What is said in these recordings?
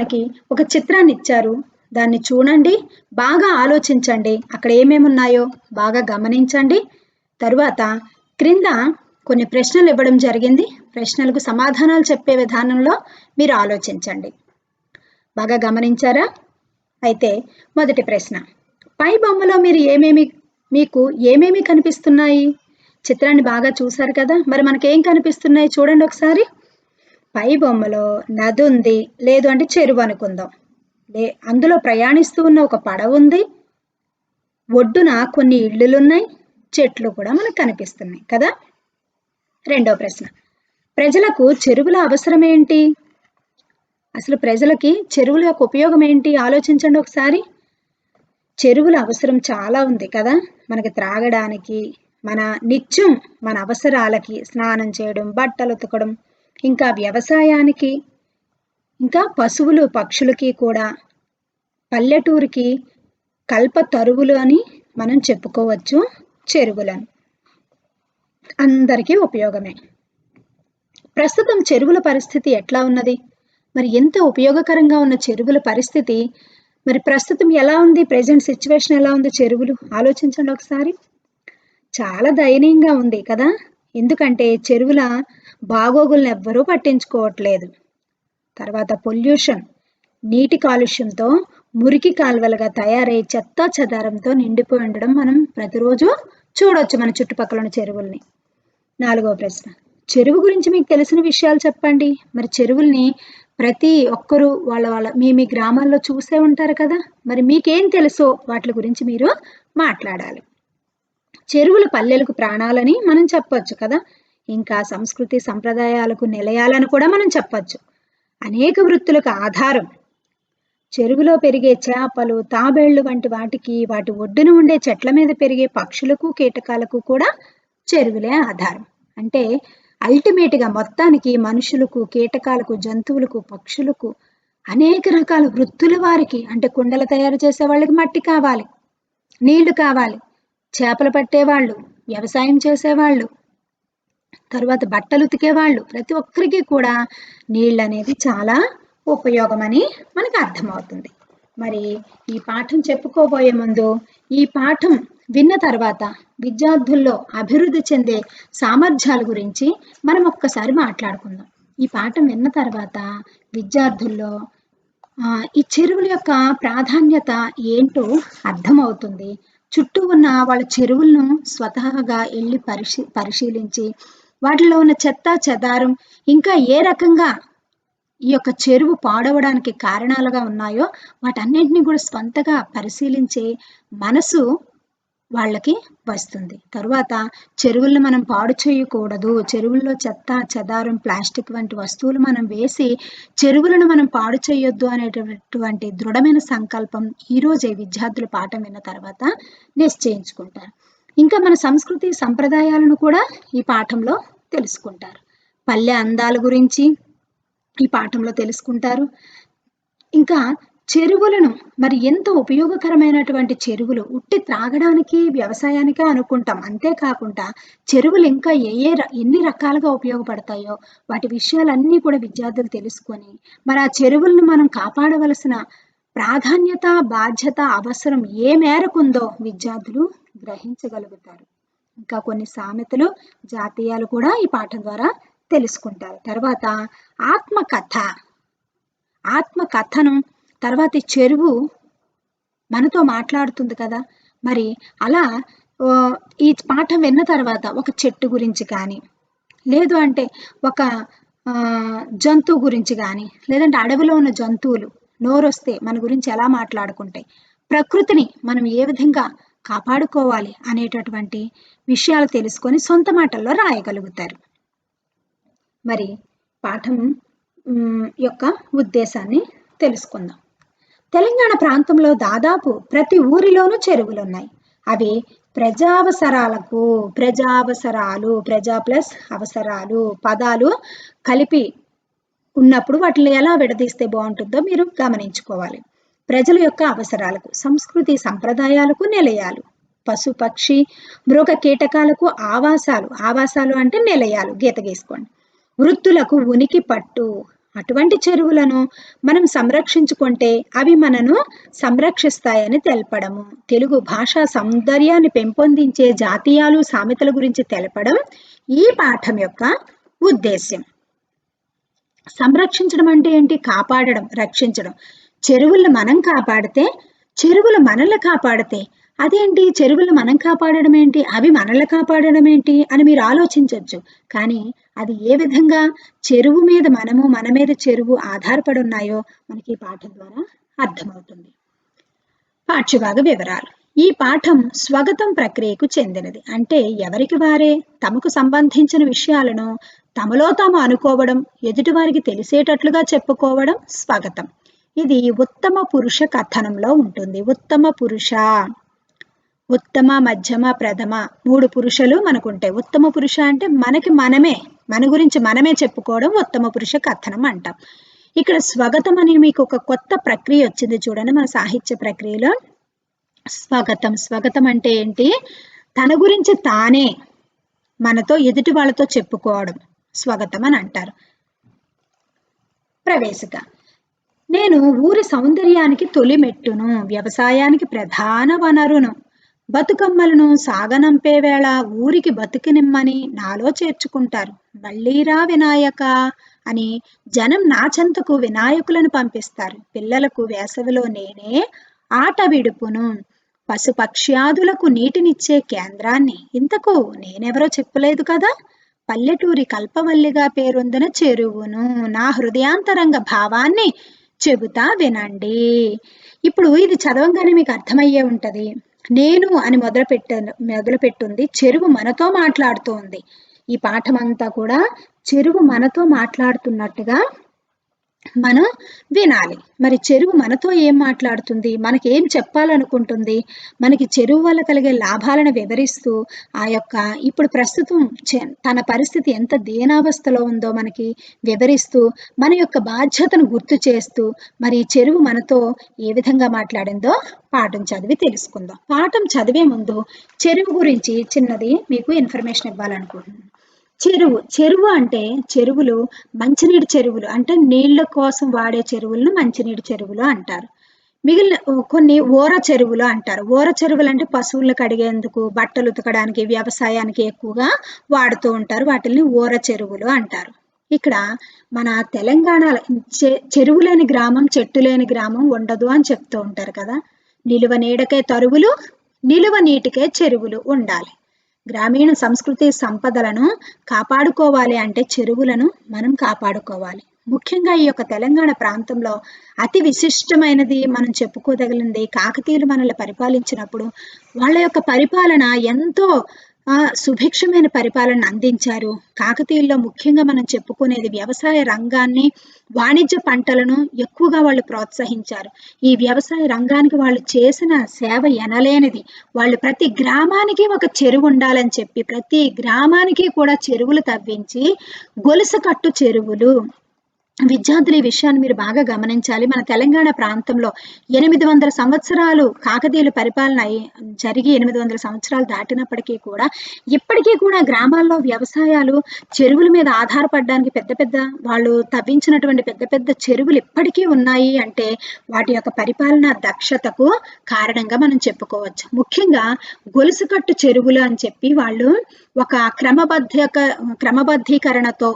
మనకి ఒక చిత్రాన్ని ఇచ్చారు. దాన్ని చూడండి, బాగా ఆలోచించండి. అక్కడ ఏమేమి ఉన్నాయో బాగా గమనించండి. తరువాత క్రింద కొన్ని ప్రశ్నలు ఇవ్వడం జరిగింది. ప్రశ్నలకు సమాధానాలు చెప్పే విధానంలో మీరు ఆలోచించండి. బాగా గమనించారా? అయితే మొదటి ప్రశ్న, పై బొమ్మలో మీకు ఏమేమి కనిపిస్తున్నాయి? చిత్రాన్ని బాగా చూశారు కదా, మరి మనకేం కనిపిస్తున్నాయి చూడండి ఒకసారి. పై బొమ్మలో నది ఉంది, లేదు అంటే చెరువు అనుకుందాం. అందులో ప్రయాణిస్తూ ఉన్న ఒక పడవ ఉంది. ఒడ్డున కొన్ని ఇళ్ళులున్నాయి, చెట్లు కూడా మనకు కనిపిస్తున్నాయి కదా. రెండో ప్రశ్న, ప్రజలకు చెరువుల అవసరం ఏంటి? అసలు ప్రజలకి చెరువుల యొక్క ఉపయోగం ఏంటి ఆలోచించండి ఒకసారి. చెరువుల అవసరం చాలా ఉంది కదా. మనకి త్రాగడానికి, మన నిత్యం మన అవసరాలకి, స్నానం చేయడం, బట్టలు ఉతకడం, ఇంకా వ్యవసాయానికి, ఇంకా పశువులు పక్షులకి కూడా, పల్లెటూరికి కల్పతరువులు అని మనం చెప్పుకోవచ్చు చెరువులను. అందరికీ ఉపయోగమే. ప్రస్తుతం చెరువుల పరిస్థితి ఎట్లా ఉన్నది? మరి ఎంత ఉపయోగకరంగా ఉన్న చెరువుల పరిస్థితి మరి ప్రస్తుతం ఎలా ఉంది? ప్రెజెంట్ సిచ్యువేషన్ ఎలా ఉంది? చెరువులు ఆలోచించండి ఒకసారి. చాలా దయనీయంగా ఉంది కదా. ఎందుకంటే చెరువుల బాగోగులను ఎవ్వరూ పట్టించుకోవట్లేదు. తర్వాత పొల్యూషన్, నీటి కాలుష్యంతో మురికి కాలువలుగా తయారై చెత్త చెదారంతో నిండిపోయి ఉండడం మనం ప్రతిరోజు చూడొచ్చు మన చుట్టుపక్కల ఉన్న చెరువుల్ని. నాలుగవ ప్రశ్న, చెరువు గురించి మీకు తెలిసిన విషయాలు చెప్పండి. మరి చెరువుల్ని ప్రతి ఒక్కరూ మీ గ్రామాల్లో చూసే ఉంటారు కదా. మరి మీకేం తెలుసో వాటి గురించి మీరు మాట్లాడాలి. చెరువుల పల్లెలకు ప్రాణాలని మనం చెప్పొచ్చు కదా. ఇంకా సంస్కృతి సంప్రదాయాలకు నిలయాలని కూడా మనం చెప్పొచ్చు. అనేక వృత్తులకు ఆధారం. చెరువులో పెరిగే చేపలు, తాబేళ్లు వంటి వాటి ఒడ్డున ఉండే చెట్ల మీద పెరిగే పక్షులకు, కీటకాలకు కూడా చెరువులే ఆధారం. అంటే అల్టిమేట్గా మొత్తానికి మనుషులకు, కీటకాలకు, జంతువులకు, పక్షులకు, అనేక రకాల వృత్తుల వారికి, అంటే కుండలు తయారు చేసే వాళ్ళకి మట్టి కావాలి, నీళ్లు కావాలి, చేపలు పట్టేవాళ్ళు, వ్యవసాయం చేసేవాళ్ళు, తర్వాత బట్టలు ఉతికేవాళ్ళు, ప్రతి ఒక్కరికి కూడా నీళ్ళు అనేది చాలా ఉపయోగమని మనకు అర్థమవుతుంది. మరి ఈ పాఠం చెప్పుకోబోయే ముందు, ఈ పాఠం విన్న తర్వాత విద్యార్థుల్లో అభివృద్ధి చెందే సామర్థ్యాల గురించి మనం ఒక్కసారి మాట్లాడుకుందాం. ఈ పాఠం విన్న తర్వాత విద్యార్థుల్లో ఈ చెరువుల యొక్క ప్రాధాన్యత ఏంటో అర్థమవుతుంది. చుట్టూ ఉన్న వాళ్ళ చెరువులను స్వతహాగా వెళ్ళి పరిశీలించి వాటిలో ఉన్న చెత్త చెదారం, ఇంకా ఏ రకంగా ఈ యొక్క చెరువు పాడవడానికి కారణాలుగా ఉన్నాయో వాటన్నింటినీ కూడా స్వంతగా పరిశీలించే మనసు వాళ్ళకి వస్తుంది. తరువాత చెరువులను మనం పాడు చేయకూడదు, చెరువుల్లో చెత్త చెదారం, ప్లాస్టిక్ వంటి వస్తువులు మనం వేసి చెరువులను మనం పాడు చేయొద్దు అనేటటువంటి దృఢమైన సంకల్పం ఈరోజే విద్యార్థులు పాఠం విన్న తర్వాత నిశ్చయించుకుంటారు. ఇంకా మన సంస్కృతి సంప్రదాయాలను కూడా ఈ పాఠంలో తెలుసుకుంటారు. పల్లె అందాల గురించి ఈ పాఠంలో తెలుసుకుంటారు. ఇంకా చెరువులను మరి ఎంత ఉపయోగకరమైనటువంటి చెరువులు, ఉట్టి త్రాగడానికి వ్యవసాయానికే అనుకుంటాం. అంతేకాకుండా చెరువులు ఇంకా ఎన్ని రకాలుగా ఉపయోగపడతాయో వాటి విషయాలన్నీ కూడా విద్యార్థులు తెలుసుకొని మరి ఆ చెరువులను మనం కాపాడవలసిన ప్రాధాన్యత, బాధ్యత, అవసరం ఏ మేరకు ఉందో విద్యార్థులు గ్రహించగలుగుతారు. ఇంకా కొన్ని సామెతలు, జాతీయాలు కూడా ఈ పాఠం ద్వారా తెలుసుకుంటారు. తర్వాత ఆత్మకథనం తర్వాత ఈ చెరువు మనతో మాట్లాడుతుంది కదా. మరి అలా ఈ పాఠం విన్న తర్వాత ఒక చెట్టు గురించి కానీ, లేదు అంటే ఒక జంతువు గురించి కానీ, లేదంటే అడవిలో ఉన్న జంతువులు నోరొస్తే మన గురించి ఎలా మాట్లాడుకుంటాయి, ప్రకృతిని మనం ఏ విధంగా కాపాడుకోవాలి అనేటటువంటి విషయాలు తెలుసుకొని సొంత మాటల్లో రాయగలుగుతారు. మరి పాఠం యొక్క ఉద్దేశాన్ని తెలుసుకుందాం. తెలంగాణ ప్రాంతంలో దాదాపు ప్రతి ఊరిలోనూ చెరువులు ఉన్నాయి. అవి ప్రజా ప్లస్ అవసరాలు పదాలు కలిపి ఉన్నప్పుడు వాటిని ఎలా విడదీస్తే బాగుంటుందో మీరు గమనించుకోవాలి. ప్రజల యొక్క అవసరాలకు, సంస్కృతి సంప్రదాయాలకు నిలయాలు, పశు పక్షి మృగ కీటకాలకు ఆవాసాలు అంటే నిలయాలు, గీత గీసుకోండి. వృత్తులకు ఉనికి పట్టు, అటువంటి చెరువులను మనం సంరక్షించుకుంటే అవి మనను సంరక్షిస్తాయని తెలపడము. తెలుగు భాషా సౌందర్యాన్ని పెంపొందించే జాతీయాలు సామెతల గురించి తెలపడం ఈ పాఠం యొక్క ఉద్దేశ్యం. సంరక్షించడం అంటే ఏంటి? కాపాడడం, రక్షించడం. చెరువులను మనం కాపాడితే చెరువులు మనల్ని కాపాడితే అదేంటి? చెరువులు మనం కాపాడడం ఏంటి, అవి మనల్ని కాపాడడం ఏంటి అని మీరు ఆలోచించవచ్చు. కానీ అది ఏ విధంగా చెరువు మీద మనము, మన మీద చెరువు ఆధారపడి ఉన్నాయో మనకి ఈ పాఠం ద్వారా అర్థమవుతుంది. పాఠ్యభాగ వివరాలు. ఈ పాఠం స్వగతం ప్రక్రియకు చెందినది. అంటే ఎవరికి వారే తమకు సంబంధించిన విషయాలను తమలో తాము అనుకోవడం, ఎదుటివారికి తెలిసేటట్లుగా చెప్పుకోవడం స్వగతం. ఇది ఉత్తమ పురుష కథనంలో ఉంటుంది. ఉత్తమ పురుష, ఉత్తమ, మధ్యమ, ప్రథమ 3 పురుషులు మనకుంటాయి. ఉత్తమ పురుష అంటే మనకి మనమే, మన గురించి మనమే చెప్పుకోవడం ఉత్తమ పురుష కథనం అంటాం. ఇక్కడ స్వగతం అని మీకు ఒక కొత్త ప్రక్రియ వచ్చింది చూడండి మన సాహిత్య ప్రక్రియలో. స్వగతం. స్వగతం అంటే ఏంటి? తన గురించి తానే మనతో ఎదుటి వాళ్ళతో చెప్పుకోవడం స్వగతం అని అంటారు. ప్రవేశిక. నేను ఊరి సౌందర్యానికి తొలి మెట్టును, వ్యవసాయానికి ప్రధాన వనరును, బతుకమ్మలను సాగనంపే వేళ ఊరికి బతుకునిమ్మని నాలో చేర్చుకుంటారు. మళ్ళీరా వినాయక అని జనం నా చెంతకు వినాయకులను పంపిస్తారు. పిల్లలకు వేసవిలో నేనే ఆట విడుపును, పశుపక్ష్యాదులకు నీటినిచ్చే కేంద్రాన్ని. ఇంతకు నేనెవరో చెప్పలేదు కదా, పల్లెటూరి కల్పవల్లిగా పేరొందిన చెరువును. నా హృదయాంతరంగ భావాన్ని చెబుతా వినండి. ఇప్పుడు ఇది చదవంగానే మీకు అర్థమయ్యే ఉంటది. నేను అని మొదలుపెట్టుంది చెరువు మనతో మాట్లాడుతోంది. ఈ పాఠం అంతా కూడా చెరువు మనతో మాట్లాడుతున్నట్టుగా మనం వినాలి. మరి చెరువు మనతో ఏం మాట్లాడుతుంది, మనకి ఏం చెప్పాలనుకుంటుంది, మనకి చెరువు వల్ల కలిగే లాభాలను వివరిస్తూ ఆ యొక్క ఇప్పుడు ప్రస్తుతం తన పరిస్థితి ఎంత దీనావస్థలో ఉందో మనకి వివరిస్తూ మన యొక్క బాధ్యతను గుర్తు చేస్తూ మరి చెరువు మనతో ఏ విధంగా మాట్లాడిందో పాఠం చదివి తెలుసుకుందాం. పాఠం చదివే ముందు చెరువు గురించి చిన్నది మీకు ఇన్ఫర్మేషన్ ఇవ్వాలనుకుంటున్నాను. చెరువు అంటే చెరువులు మంచినీటి చెరువులు అంటే నీళ్ల కోసం వాడే చెరువులను మంచినీటి చెరువులు అంటారు. మిగిలిన కొన్ని ఓర చెరువులు అంటారు. ఓర చెరువులు అంటే పశువులను కడిగేందుకు, బట్టలు ఉతకడానికి, వ్యవసాయానికి ఎక్కువగా వాడుతూ ఉంటారు. వాటిని ఓర చెరువులు అంటారు. ఇక్కడ మన తెలంగాణలో చెరువు లేని గ్రామం, చెట్టు లేని గ్రామం ఉండదు అని చెప్తూ ఉంటారు కదా. నిలువ నీడకే తరువులు, నిలువ నీటికే చెరువులు ఉండాలి. గ్రామీణ సంస్కృతి సంపదలను కాపాడుకోవాలి అంటే చెరువులను మనం కాపాడుకోవాలి. ముఖ్యంగా ఈ యొక్క తెలంగాణ ప్రాంతంలో అతి విశిష్టమైనది మనం చెప్పుకోదగినది కాకతీయులు మనల్ని పరిపాలించినప్పుడు వాళ్ళ యొక్క పరిపాలన ఎంతో సుభిక్షమైన పరిపాలన అందించారు. కాకతీయుల్లో ముఖ్యంగా మనం చెప్పుకునేది వ్యవసాయ రంగాన్ని, వాణిజ్య పంటలను ఎక్కువగా వాళ్ళు ప్రోత్సహించారు. ఈ వ్యవసాయ రంగానికి వాళ్ళు చేసిన సేవ ఎనలేనిది. వాళ్ళు ప్రతి గ్రామానికి ఒక చెరువు ఉండాలని చెప్పి ప్రతి గ్రామానికి కూడా చెరువులు తవ్వించి గొలుసు కట్టు చెరువులు. విద్యార్థులు ఈ విషయాన్ని మీరు బాగా గమనించాలి. మన తెలంగాణ ప్రాంతంలో 800 సంవత్సరాలు కాకతీయుల పరిపాలన జరిగి 800 సంవత్సరాలు దాటినప్పటికీ కూడా ఇప్పటికీ కూడా గ్రామాల్లో వ్యవసాయాలు చెరువుల మీద ఆధారపడడానికి పెద్ద పెద్ద వాళ్ళు తవ్వించినటువంటి పెద్ద పెద్ద చెరువులు ఇప్పటికీ ఉన్నాయి అంటే వాటి యొక్క పరిపాలన దక్షతకు కారణంగా మనం చెప్పుకోవచ్చు. ముఖ్యంగా గొలుసుకట్టు చెరువులు అని చెప్పి వాళ్ళు ఒక క్రమబద్ధీకరణతో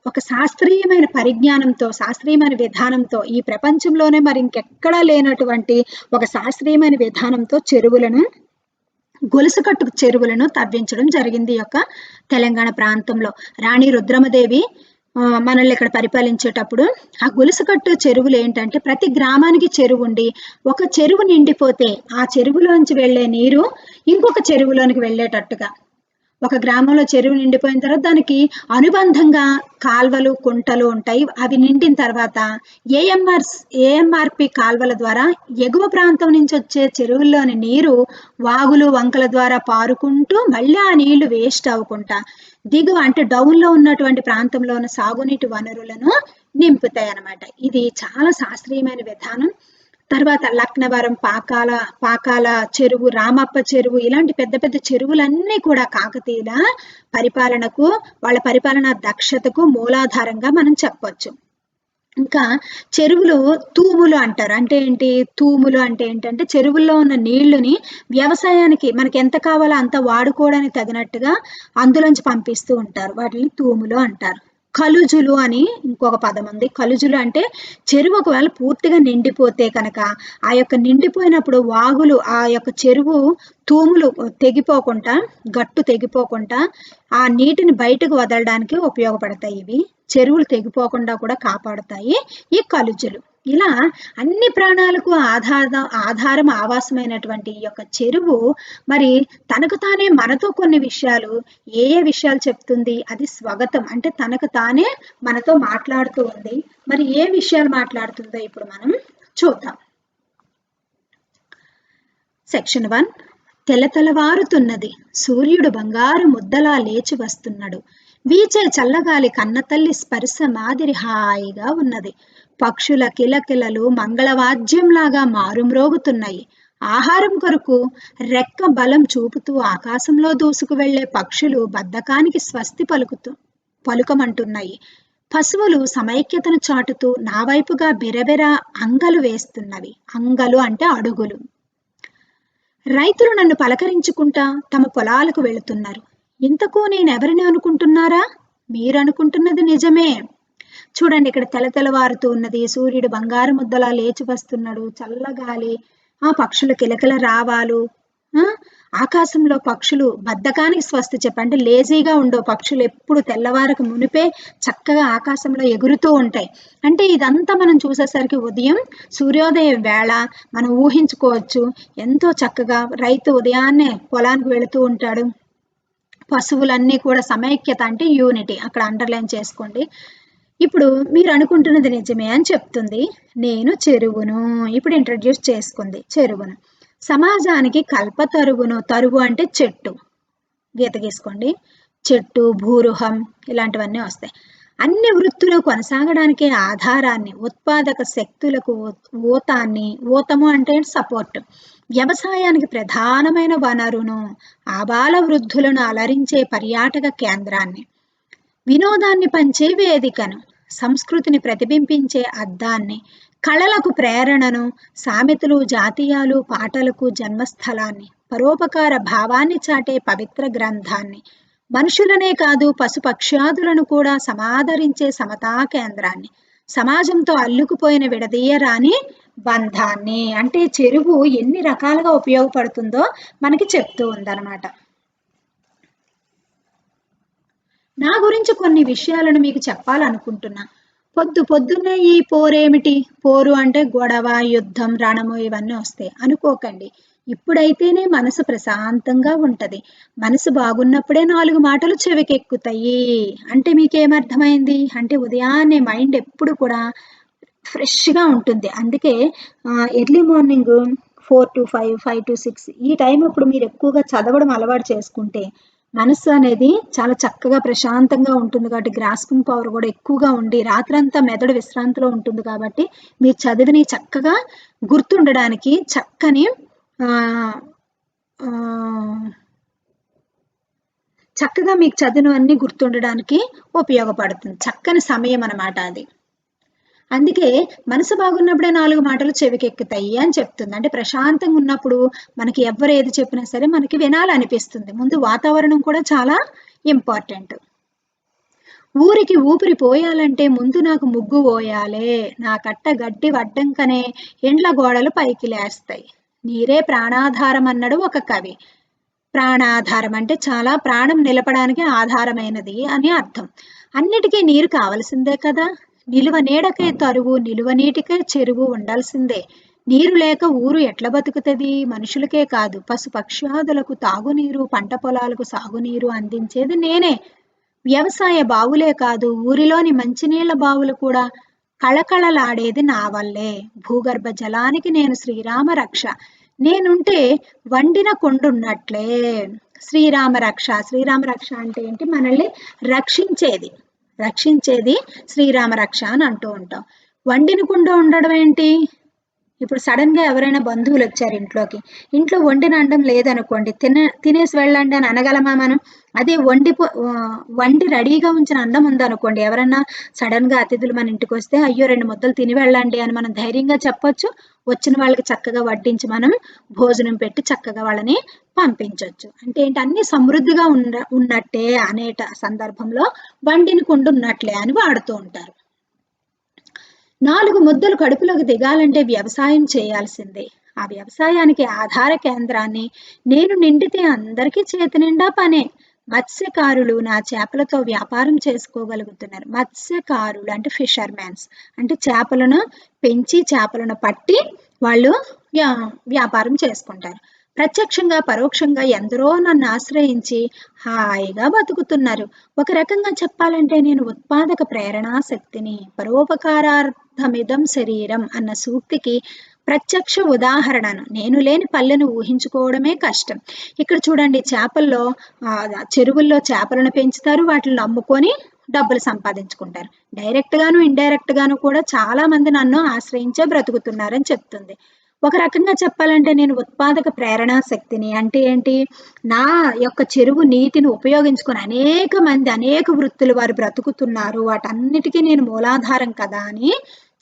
ఒక శాస్త్రీయమైన పరిజ్ఞానంతో, శాస్త్రీయమైన విధానంతో ఈ ప్రపంచంలోనే మరి ఇంకెక్కడా లేనటువంటి ఒక శాస్త్రీయమైన విధానంతో గొలుసుకట్టు చెరువులను తవ్వించడం జరిగింది. యొక్క తెలంగాణ ప్రాంతంలో రాణి రుద్రమదేవి మనల్ని ఇక్కడ పరిపాలించేటప్పుడు ఆ గొలుసుకట్టు చెరువులు ఏంటంటే ప్రతి గ్రామానికి చెరువు ఉండి ఒక చెరువు నిండిపోతే ఆ చెరువులోంచి వెళ్లే నీరు ఇంకొక చెరువులోనికి వెళ్ళేటట్టుగా, ఒక గ్రామంలో చెరువు నిండిపోయిన తర్వాత దానికి అనుబంధంగా కాల్వలు, కుంటలు ఉంటాయి. అవి నిండిన తర్వాత ఏఎంఆర్పి కాల్వల ద్వారా ఎగువ ప్రాంతం నుంచి వచ్చే చెరువుల్లోని నీరు వాగులు, వంకల ద్వారా పారుకుంటూ మళ్ళీ ఆ నీళ్లు వేస్ట్ అవ్వకుండా దిగువ అంటే డౌన్లో ఉన్నటువంటి ప్రాంతంలో ఉన్న సాగునీటి వనరులను నింపుతాయి అన్నమాట. ఇది చాలా శాస్త్రీయమైన విధానం. తర్వాత లక్నవరం, పాకాల చెరువు, రామప్ప చెరువు ఇలాంటి పెద్ద పెద్ద చెరువులన్నీ కూడా కాకతీయుల పరిపాలనకు, వాళ్ళ పరిపాలనా దక్షతకు మూలాధారంగా మనం చెప్పొచ్చు. ఇంకా చెరువులు తూములు అంటారు. అంటే ఏంటి? తూములు అంటే ఏంటంటే చెరువుల్లో ఉన్న నీళ్లుని వ్యవసాయానికి మనకి ఎంత కావాలో అంత వాడుకోవడానికి తగినట్టుగా అందులోంచి పంపిస్తూ ఉంటారు. వాటిని తూములు అంటారు. కలుజులు అని ఇంకొక పదం ఉంది. కలుజులు అంటే చెరువు ఒకవేళ పూర్తిగా నిండిపోతే కనుక ఆ యొక్క నిండిపోయినప్పుడు వాగులు ఆ యొక్క చెరువు తూములు తెగిపోకుండా, గట్టు తెగిపోకుండా ఆ నీటిని బయటకు వదలడానికి ఉపయోగపడతాయి. ఇవి చెరువులు తెగిపోకుండా కూడా కాపాడుతాయి ఈ కలుజులు. ఇలా అన్ని ప్రాణాలకు ఆధారం ఆవాసమైనటువంటి ఈ యొక్క చెరువు మరి తనకు తానే మనతో కొన్ని విషయాలు ఏ విషయాలు చెప్తుంది? అది స్వగతం, అంటే తనకు తానే మనతో మాట్లాడుతూ ఉంది. మరి ఏ విషయాలు మాట్లాడుతుందో ఇప్పుడు మనం చూద్దాం. సెక్షన్ 1. తెలతెలవారుతున్నది, సూర్యుడు బంగారు ముద్దలా లేచి వస్తున్నాడు. వీచే చల్లగాలి కన్నతల్లి స్పర్శ మాదిరి హాయిగా ఉన్నది. పక్షుల కిలకిలలు మంగళవాద్యంలాగా మారుమ్రోగుతున్నాయి. ఆహారం కొరకు రెక్క బలం చూపుతూ ఆకాశంలో దూసుకు వెళ్లే పక్షులు బద్ధకానికి స్వస్తి పలుకమంటున్నాయి. పశువులు సమైక్యతను చాటుతూ నా వైపుగా బెరబెర అంగలు వేస్తున్నవి. అంగలు అంటే అడుగులు. రైతులు నన్ను పలకరించుకుంటా తమ పొలాలకు వెళుతున్నారు. ఇంతకు నేనెవరిని అనుకుంటున్నారా? మీరు అనుకుంటున్నది నిజమే. చూడండి, ఇక్కడ తెలతెలవారుతూ ఉన్నది, సూర్యుడు బంగారు ముద్దలా లేచి వస్తున్నాడు, చల్లగాలి, ఆ పక్షుల కిలకిల రావాలు, ఆకాశంలో పక్షులు బద్ధకానికి స్వస్తి చెప్పండి. లేజీగా ఉండో పక్షులు ఎప్పుడు తెల్లవారకు మునిపే చక్కగా ఆకాశంలో ఎగురుతూ ఉంటాయి. అంటే ఇదంతా మనం చూసేసరికి ఉదయం సూర్యోదయం వేళ మనం ఊహించుకోవచ్చు. ఎంతో చక్కగా రైతు ఉదయాన్నే పొలానికి వెళుతూ ఉంటాడు. పశువులన్నీ కూడా సమైక్యత అంటే యూనిటీ, అక్కడ అండర్లైన్ చేసుకోండి. ఇప్పుడు మీరు అనుకుంటున్నది నిజమే అని చెప్తుంది. నేను చెరువును ఇప్పుడు ఇంట్రడ్యూస్ చేసుకుంది. చెరువును సమాజానికి కల్పతరువును, తరువు అంటే చెట్టు, గీత గీసుకోండి. చెట్టు, భూరుహం ఇలాంటివన్నీ వస్తాయి. అన్ని వృత్తులు కొనసాగడానికి ఆధారాన్ని, ఉత్పాదక శక్తులకు ఊతాన్ని, ఊతము అంటే సపోర్ట్, వ్యవసాయానికి ప్రధానమైన వనరును, ఆబాల వృద్ధులను అలరించే పర్యాటక కేంద్రాన్ని, వినోదాన్ని పంచే వేదికను, సంస్కృతిని ప్రతిబింబించే అద్దాన్ని, కళలకు ప్రేరణను, సామెతలు, జాతీయాలు, పాటలకు జన్మస్థలాన్ని, పరోపకార భావాన్ని చాటే పవిత్ర గ్రంథాన్ని, మనుషులనే కాదు పశుపక్ష్యాదులను కూడా సమాదరించే సమతా కేంద్రాన్ని, సమాజంతో అల్లుకుపోయిన విడదీయరాని బంధాన్ని. అంటే చెరువు ఎన్ని రకాలుగా ఉపయోగపడుతుందో మనకి చెప్తూ ఉందన్నమాట. నా గురించి కొన్ని విషయాలను మీకు చెప్పాలనుకుంటున్నా. పొద్దున్నే ఈ పోరేమిటి? పోరు అంటే గొడవ, యుద్ధం, రణము ఇవన్నీ వస్తాయి అనుకోకండి. ఇప్పుడైతేనే మనసు ప్రశాంతంగా ఉంటది. మనసు బాగున్నప్పుడే 4 మాటలు చెవికెక్కుతాయి. అంటే మీకేమర్థమైంది? అంటే ఉదయాన్నే మైండ్ ఎప్పుడు కూడా ఫ్రెష్గా ఉంటుంది. అందుకే ఎర్లీ మార్నింగ్ 4 to 5, 5 to 6 ఈ టైం అప్పుడు మీరు ఎక్కువగా చదవడం అలవాటు చేసుకుంటే మనసు అనేది చాలా చక్కగా ప్రశాంతంగా ఉంటుంది. కాబట్టి గ్రాస్పింగ్ పవర్ కూడా ఎక్కువగా ఉండి రాత్రంతా మెదడు విశ్రాంతిలో ఉంటుంది. కాబట్టి మీరు చదివిని చక్కగా గుర్తుండడానికి చక్కగా మీకు చదివినవన్నీ గుర్తుండడానికి ఉపయోగపడుతుంది. చక్కని సమయం అన్నమాట అది. అందుకే మనసు బాగున్నప్పుడే 4 మాటలు చెవికెక్కుతాయి అని చెప్తుంది. అంటే ప్రశాంతంగా ఉన్నప్పుడు మనకి ఎవరు ఏది చెప్పినా సరే మనకి వినాలనిపిస్తుంది. ముందు వాతావరణం కూడా చాలా ఇంపార్టెంట్. ఊరికి ఊపిరి పోయాలంటే ముందు నాకు ముగ్గు పోయాలే, నా కట్ట గడ్డి వడ్డంకనే ఎండ్ల గోడలు పైకి లేస్తాయి. నీరే ప్రాణాధారం అన్నాడు ఒక కవి. ప్రాణాధారం అంటే చాలా ప్రాణం నిలపడానికి ఆధారమైనది అని అర్థం. అన్నిటికీ నీరు కావలసిందే కదా. నిలువ నీడకే తరువు, నిలువ నీటికే చెరువు ఉండాల్సిందే. నీరు లేక ఊరు ఎట్లా బతుకుతుంది? మనుషులకే కాదు పశుపక్ష్యాదులకు తాగునీరు, పంట పొలాలకు సాగునీరు అందించేది నేనే. వ్యవసాయ బావులే కాదు ఊరిలోని మంచినీళ్ల బావులు కూడా కళకళలాడేది నా వల్లే. భూగర్భ జలానికి నేను శ్రీరామ రక్ష. నేనుంటే వండిన కొండున్నట్లే. శ్రీరామ రక్ష, శ్రీరామ రక్ష అంటే ఏంటి? మనల్ని రక్షించేది శ్రీరామ రక్ష అని అంటూ ఉంటాం. వండిన కుండ ఉండడం ఏంటి? ఇప్పుడు సడన్ గా ఎవరైనా బంధువులు వచ్చారు ఇంట్లోకి, ఇంట్లో వండిన అన్నం లేదనుకోండి, తినేసి వెళ్ళండి అని అనగలమా మనం? అదే వండి రెడీగా ఉంచిన అన్నం ఉందనుకోండి, ఎవరన్నా సడన్ గా అతిథులు మన ఇంటికి వస్తే అయ్యో 2 ముద్దలు తిని వెళ్ళండి అని మనం ధైర్యంగా చెప్పొచ్చు. వచ్చిన వాళ్ళకి చక్కగా వడ్డించి మనం భోజనం పెట్టి చక్కగా వాళ్ళని పంపించవచ్చు. అంటే ఏంటి, అన్ని సమృద్ధిగా ఉన్నట్టే అనేట సందర్భంలో వండిన కుండ ఉన్నట్లే అని వాడుతూ ఉంటారు. 4 ముద్దలు కడుపులోకి దిగాలంటే వ్యవసాయం చేయాల్సిందే. ఆ వ్యవసాయానికి ఆధార కేంద్రాన్ని నేను నిండితే అందరికీ చేతి నిండా పనే. మత్స్యకారులు నా చేపలతో వ్యాపారం చేసుకోగలుగుతున్నారు. మత్స్యకారులు అంటే ఫిషర్మ్యాన్స్, అంటే చేపలను పెంచి చేపలను పట్టి వాళ్ళు వ్యాపారం చేసుకుంటారు. ప్రత్యక్షంగా పరోక్షంగా ఎందరో నన్ను ఆశ్రయించి హాయిగా బతుకుతున్నారు. ఒక రకంగా చెప్పాలంటే నేను ఉత్పాదక ప్రేరణా శక్తిని. పరోపకారార్థమిదం శరీరం అన్న సూక్తికి ప్రత్యక్ష ఉదాహరణను. నేను లేని పల్లెను ఊహించుకోవడమే కష్టం. ఇక్కడ చూడండి, చెరువుల్లో చేపలను పెంచుతారు, వాటిని అమ్ముకొని డబ్బులు సంపాదించుకుంటారు. డైరెక్ట్ గాను ఇండైరెక్ట్ గాను కూడా చాలా మంది నన్ను ఆశ్రయించే బ్రతుకుతున్నారని చెప్తుంది. ఒక రకంగా చెప్పాలంటే నేను ఉత్పాదక ప్రేరణా శక్తిని. అంటే ఏంటి, నా యొక్క చెరువు నీటిని ఉపయోగించుకొని అనేక మంది అనేక వృత్తులు వారు బ్రతుకుతున్నారు, వాటన్నిటికీ నేను మూలాధారం కదా అని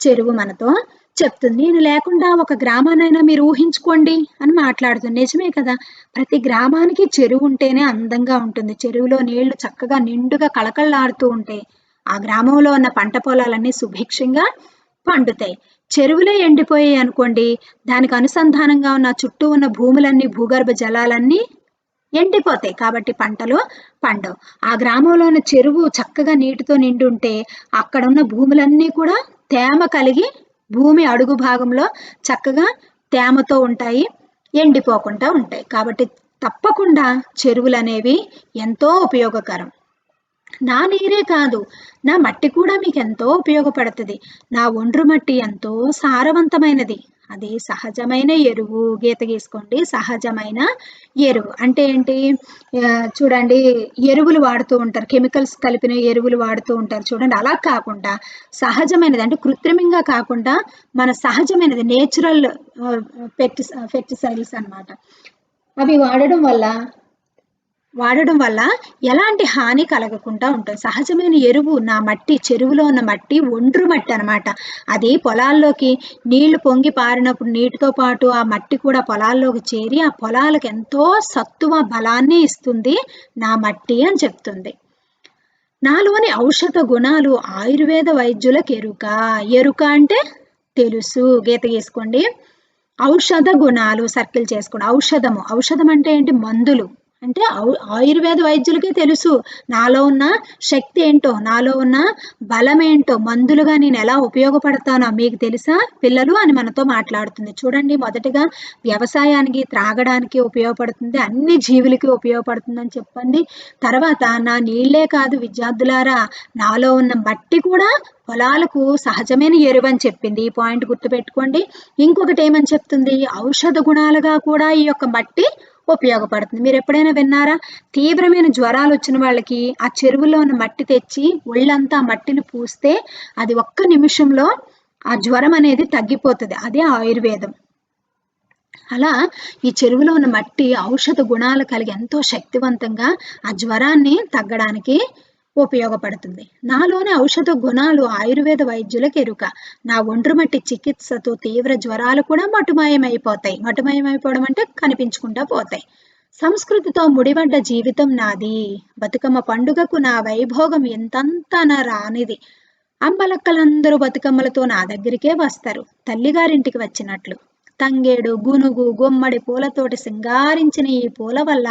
చెరువు మనతో చెప్తుంది. నేను లేకుండా ఒక గ్రామానైనా మీరు ఊహించుకోండి అని మాట్లాడుతుంది. నిజమే కదా, ప్రతి గ్రామానికి చెరువు ఉంటేనే అందంగా ఉంటుంది. చెరువులో నీళ్లు చక్కగా నిండుగా కళకళలాడుతూ ఉంటాయి. ఆ గ్రామంలో ఉన్న పంట పొలాలన్నీ సుభిక్షంగా పండుతాయి. చెరువులే ఎండిపోయాయి అనుకోండి, దానికి అనుసంధానంగా ఉన్న చుట్టూ ఉన్న భూములన్నీ, భూగర్భ జలాలన్నీ ఎండిపోతాయి. కాబట్టి పంటలు పండవు. ఆ గ్రామంలో ఉన్న చెరువు చక్కగా నీటితో నిండి ఉంటే అక్కడ ఉన్న భూములన్నీ కూడా తేమ కలిగి భూమి అడుగు భాగంలో చక్కగా తేమతో ఉంటాయి, ఎండిపోకుండా ఉంటాయి. కాబట్టి తప్పకుండా చెరువులు అనేవి ఎంతో ఉపయోగకరం. నా నీరే కాదు, నా మట్టి కూడా మీకు ఎంతో ఉపయోగపడుతుంది. నా ఒండ్రు మట్టి ఎంతో సారవంతమైనది. అది సహజమైన ఎరువు. గీత గీసుకోండి, సహజమైన ఎరువు అంటే ఏంటి? చూడండి, ఎరువులు వాడుతూ ఉంటారు, కెమికల్స్ కలిపిన ఎరువులు వాడుతూ ఉంటారు చూడండి. అలా కాకుండా సహజమైనది, అంటే కృత్రిమంగా కాకుండా మన సహజమైనది, నేచురల్ పెస్టిసైడ్స్ అన్నమాట. అవి వాడడం వల్ల ఎలాంటి హాని కలగకుండా ఉంటుంది. సహజమైన ఎరువు నా మట్టి, చెరువులో ఉన్న మట్టి ఒండ్రు మట్టి అనమాట. అది పొలాల్లోకి నీళ్లు పొంగి పారినప్పుడు నీటితో పాటు ఆ మట్టి కూడా పొలాల్లోకి చేరి ఆ పొలాలకు ఎంతో సత్తువ బలాన్ని ఇస్తుంది నా మట్టి అని చెప్తుంది. నాలోని ఔషధ గుణాలు ఆయుర్వేద వైద్యులకు ఎరుక అంటే తెలుసు. గీత గీసుకోండి. ఔషధ గుణాలు సర్కిల్ చేసుకోండి. ఔషధం అంటే ఏంటి? మందులు. అంటే ఆయుర్వేద వైద్యులకే తెలుసు నాలో ఉన్న శక్తి ఏంటో, నాలో ఉన్న బలం ఏంటో. మందులుగా నేను ఎలా ఉపయోగపడతానో మీకు తెలుసా పిల్లలు అని మనతో మాట్లాడుతుంది. చూడండి, మొదటిగా వ్యవసాయానికి, త్రాగడానికి ఉపయోగపడుతుంది, అన్ని జీవులకి ఉపయోగపడుతుందని చెప్పండి. తర్వాత నా నీళ్లే కాదు విద్యార్థులారా, నాలో ఉన్న మట్టి కూడా పొలాలకు సహజమైన ఎరువు అని చెప్పింది. ఈ పాయింట్ గుర్తుపెట్టుకోండి. ఇంకొకటి ఏమని చెప్తుంది? ఔషధ గుణాలుగా కూడా ఈ యొక్క మట్టి ఉపయోగపడుతుంది. మీరు ఎప్పుడైనా విన్నారా? తీవ్రమైన జ్వరాలు వచ్చిన వాళ్ళకి ఆ చెరువులో ఉన్న మట్టి తెచ్చి ఒళ్ళంతా మట్టిని పూస్తే అది ఒక్క నిమిషంలో ఆ జ్వరం అనేది తగ్గిపోతుంది. అదే ఆయుర్వేదం. అలా ఈ చెరువులో ఉన్న మట్టి ఔషధ గుణాలు కలిగి ఎంతో శక్తివంతంగా ఆ జ్వరాన్ని తగ్గడానికి ఉపయోగపడుతుంది. నాలోని ఔషధ గుణాలు ఆయుర్వేద వైద్యులకు ఎరుక. నా ఒండ్రు మట్టి చికిత్సతో తీవ్ర జ్వరాలు కూడా మటుమాయమైపోతాయి. మటుమాయమైపోవడం అంటే కనిపించకుండా పోతాయి. సంస్కృతితో ముడిపడ్డ జీవితం నాది. బతుకమ్మ పండుగకు నా వైభోగం ఎంతంత రానిది. అమ్మలక్కలందరూ బతుకమ్మలతో నా దగ్గరికే వస్తారు, తల్లిగారింటికి వచ్చినట్లు. తంగేడు, గునుగు, గుమ్మడి పూలతోటి సింగారించిన ఈ పూల వల్ల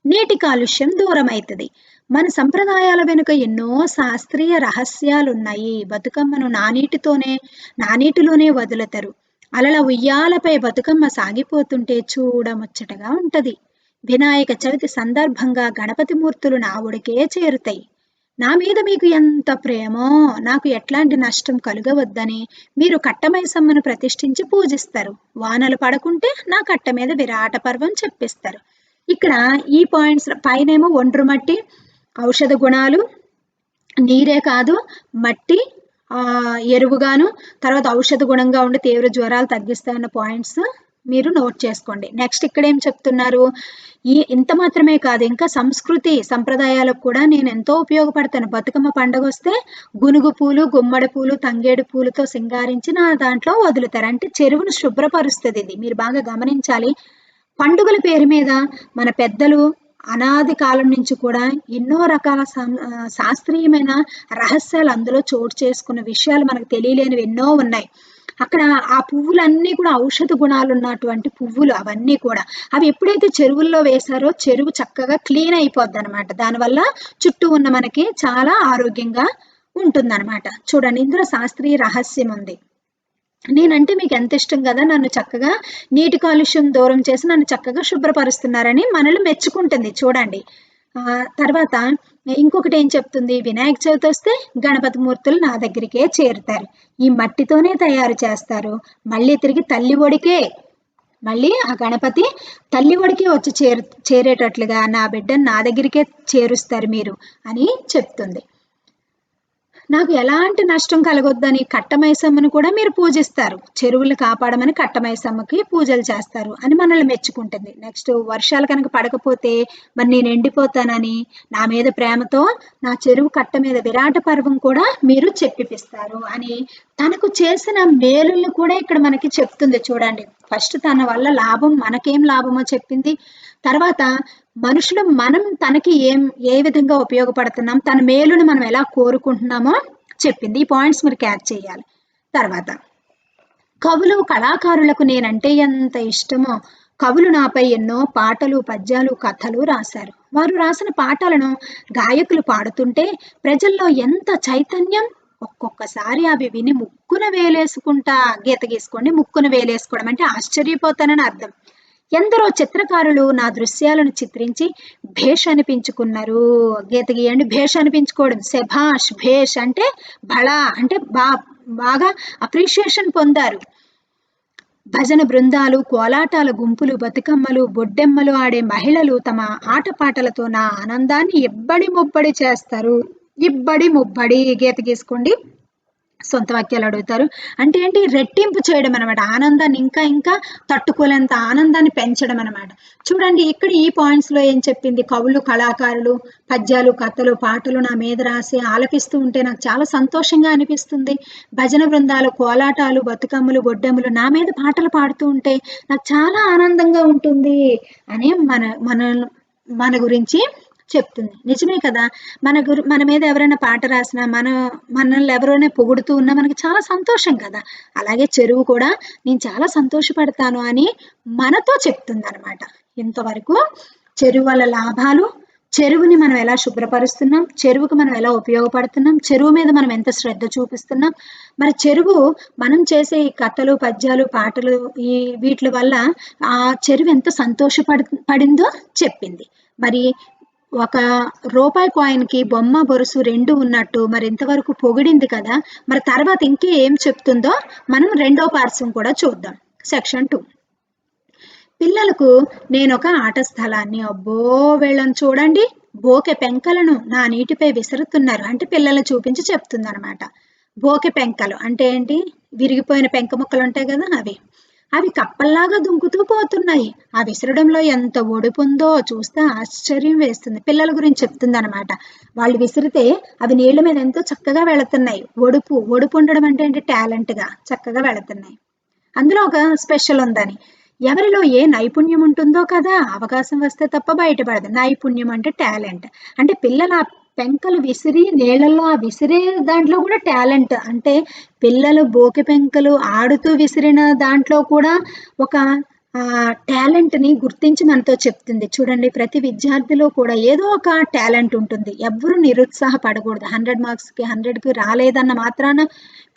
నీటి కాలుష్యం దూరమవుతుంది. మన సంప్రదాయాల వెనుక ఎన్నో శాస్త్రీయ రహస్యాలున్నాయి. బతుకమ్మను నానీటిలోనే వదులుతారు. అలల ఉయ్యాలపై బతుకమ్మ సాగిపోతుంటే చూడముచ్చటగా ఉంటది. వినాయక చవితి సందర్భంగా గణపతి మూర్తులు నా ఒడికే చేరుతాయి. నా మీద మీకు ఎంత ప్రేమో, నాకు ఎట్లాంటి నష్టం కలుగవద్దని మీరు కట్టమైసమ్మను ప్రతిష్ఠించి పూజిస్తారు. వానలు పడకుంటే నా కట్ట మీద విరాట పర్వం చెప్పిస్తారు. ఇక్కడ ఈ పాయింట్స్ పైనేమో ఒండ్రు మట్టి, ఔషధ గుణాలు, నీరే కాదు మట్టి, ఎరువుగాను, తర్వాత ఔషధ గుణంగా ఉండి తీవ్ర జ్వరాలు తగ్గిస్తాయన్న పాయింట్స్ మీరు నోట్ చేసుకోండి. నెక్స్ట్ ఇక్కడ ఏం చెప్తున్నారు, ఇంత మాత్రమే కాదు, ఇంకా సంస్కృతి సంప్రదాయాలకు కూడా నేను ఎంతో ఉపయోగపడతాను. బతుకమ్మ పండుగ వస్తే గునుగు పూలు, గుమ్మడి పూలు, తంగేడు పూలతో సింగారించి నా దాంట్లో వదులుతారు. అంటే చెరువును శుభ్రపరుస్తుంది. ఇది మీరు బాగా గమనించాలి. పండుగల పేరు మీద మన పెద్దలు అనాది కాలం నుంచి కూడా ఎన్నో రకాల శాస్త్రీయమైన రహస్యాలు అందులో చోటు చేసుకున్న విషయాలు మనకు తెలియలేనివి ఎన్నో ఉన్నాయి. అక్కడ ఆ పువ్వులన్నీ కూడా ఔషధ గుణాలు ఉన్నటువంటి పువ్వులు అవన్నీ కూడా. అవి ఎప్పుడైతే చెరువుల్లో వేశారో చెరువు చక్కగా క్లీన్ అయిపోద్ది అనమాట. దానివల్ల చుట్టూ ఉన్న మనకి చాలా ఆరోగ్యంగా ఉంటుందన్నమాట. చూడండి, ఇందులో శాస్త్రీయ రహస్యం ఉంది. నేనంటే మీకు ఎంత ఇష్టం కదా, నన్ను చక్కగా నీటి కాలుష్యం దూరం చేసి నన్ను చక్కగా శుభ్రపరుస్తున్నారని మనల్ని మెచ్చుకుంటుంది. చూడండి. తర్వాత ఇంకొకటి ఏం చెప్తుంది, వినాయక చవితి వస్తే గణపతి మూర్తులు నా దగ్గరికే చేరుతారు. ఈ మట్టితోనే తయారు చేస్తారు. మళ్ళీ తిరిగి తల్లి ఒడికే, మళ్ళీ ఆ గణపతి తల్లి ఒడికే వచ్చి చేరేటట్లుగా నా బిడ్డను నా దగ్గరికే చేరుస్తారు మీరు అని చెప్తుంది. నాకు ఎలాంటి నష్టం కలగొద్దని కట్టమైసమ్మను కూడా మీరు పూజిస్తారు. చెరువులు కాపాడమని కట్టమైసమ్మకి పూజలు చేస్తారు అని మనల్ని మెచ్చుకుంటుంది. నెక్స్ట్, వర్షాలు కనుక పడకపోతే మరి నేను ఎండిపోతానని నా మీద ప్రేమతో నా చెరువు కట్ట మీద విరాట పర్వం కూడా మీరు చెప్పిపిస్తారు అని తనకు చేసిన మేలులను కూడా ఇక్కడ మనకి చెప్తుంది. చూడండి, ఫస్ట్ తన వల్ల లాభం, మనకేం లాభమో చెప్పింది. తర్వాత మనుషులు మనం తనకి ఏ విధంగా ఉపయోగపడుతున్నాం, తన మేలును మనం ఎలా కోరుకుంటున్నామో చెప్పింది. ఈ పాయింట్స్ మీరు క్యాచ్ చేయాలి. తర్వాత కవులు, కళాకారులకు నేనంటే ఎంత ఇష్టమో. కవులు నాపై ఎన్నో పాటలు, పద్యాలు, కథలు రాశారు. వారు రాసిన పాటలను గాయకులు పాడుతుంటే ప్రజల్లో ఎంత చైతన్యం. ఒక్కొక్కసారి అవి విని ముక్కున వేలేసుకుంటా. గీత గీసుకోండి, ముక్కున వేలేసుకోవడం అంటే ఆశ్చర్యపోతానని అర్థం. ఎందరో చిత్రకారులు నా దృశ్యాలను చిత్రించి భేష్ అనిపించుకున్నారు. గీత గీయండి, భేష్ అనిపించుకోవడం. శభాష్, భేష్ అంటే బళా అంటే బాగా అప్రిషియేషన్ పొందారు. భజన బృందాలు, కోలాటాల గుంపులు, బతుకమ్మలు, బొడ్డెమ్మలు ఆడే మహిళలు తమ ఆటపాటలతో నా ఆనందాన్ని ఇబ్బడి ముబ్బడి చేస్తారు. ఇబ్బడి ముబ్బడి, గీత గీసుకోండి, సొంత వాక్యాలు అడుగుతారు. అంటే ఏంటి, రెట్టింపు చేయడం అనమాట. ఆనందాన్ని ఇంకా ఇంకా తట్టుకోలేంత ఆనందాన్ని పెంచడం అనమాట. చూడండి, ఇక్కడ ఈ పాయింట్స్ లో ఏం చెప్పింది, కవులు, కళాకారులు పద్యాలు, కథలు, పాటలు నా మీద రాసి ఆలపిస్తూ ఉంటే నాకు చాలా సంతోషంగా అనిపిస్తుంది. భజన బృందాలు, కోలాటాలు, బతుకమ్మలు, బొడ్డెమ్మలు నా మీద పాటలు పాడుతూ ఉంటే నాకు చాలా ఆనందంగా ఉంటుంది అని మన గురించి చెప్తుంది. నిజమే కదా, మన మీద ఎవరైనా పాట రాసినా, మనల్ని ఎవరైనా పొగుడుతూ ఉన్నా మనకి చాలా సంతోషం కదా. అలాగే చెరువు కూడా నేను చాలా సంతోషపడతాను అని మనతో చెప్తుంది అనమాట. ఇంతవరకు చెరువు వల్ల లాభాలు, చెరువుని మనం ఎలా శుభ్రపరుస్తున్నాం, చెరువుకు మనం ఎలా ఉపయోగపడుతున్నాం, చెరువు మీద మనం ఎంత శ్రద్ధ చూపిస్తున్నాం, మరి చెరువు మనం చేసే ఈ కథలు, పద్యాలు, పాటలు వీటి వల్ల ఆ చెరువు ఎంత సంతోషపడిందో చెప్పింది. మరి ఒక రూపాయి కాయిన్ కి బొమ్మ, బొరుసు రెండు ఉన్నట్టు మరి ఇంతవరకు పొగిడింది కదా. మరి తర్వాత ఇంకే ఏం చెప్తుందో మనం రెండో పార్శ్వం కూడా చూద్దాం. సెక్షన్ 2. పిల్లలకు నేను ఒక ఆట స్థలాన్ని, అబ్బో వీళ్ళని చూడండి, బోకె పెంకలను నా నీటిపై విసురుతున్నారు అంటే పిల్లలు చూపించి చెప్తుంది అనమాట. బోకె పెంకలు అంటే ఏంటి, విరిగిపోయిన పెంక ముక్కలు ఉంటాయి కదా, అవి కప్పల్లాగా దుంకుతూ పోతున్నాయి. ఆ విసరడంలో ఎంత ఒడుపుందో చూస్తే ఆశ్చర్యం వేస్తుంది. పిల్లల గురించి చెప్తుంది అనమాట. వాళ్ళు విసిరితే అవి నీళ్ల మీద ఎంతో చక్కగా వెళుతున్నాయి. ఒడుపు ఉండడం అంటే ఏంటి, టాలెంట్ గా చక్కగా వెళుతున్నాయి. అందులో ఒక స్పెషల్ ఉందని. ఎవరిలో ఏ నైపుణ్యం ఉంటుందో కదా, అవకాశం వస్తే తప్ప బయటపడదు. నైపుణ్యం అంటే టాలెంట్. అంటే పిల్లల పెంకలు విసిరి నీళ్ళల్లో ఆ విసిరే దాంట్లో కూడా టాలెంట్. అంటే పిల్లలు బోకి పెంకలు ఆడుతూ విసిరిన దాంట్లో కూడా ఒక టాలెంట్ ని గుర్తించి మనతో చెప్తుంది. చూడండి, ప్రతి విద్యార్థిలో కూడా ఏదో ఒక టాలెంట్ ఉంటుంది. ఎవరు నిరుత్సాహపడకూడదు. 100 మార్క్స్కి 100కి రాలేదన్న మాత్రాన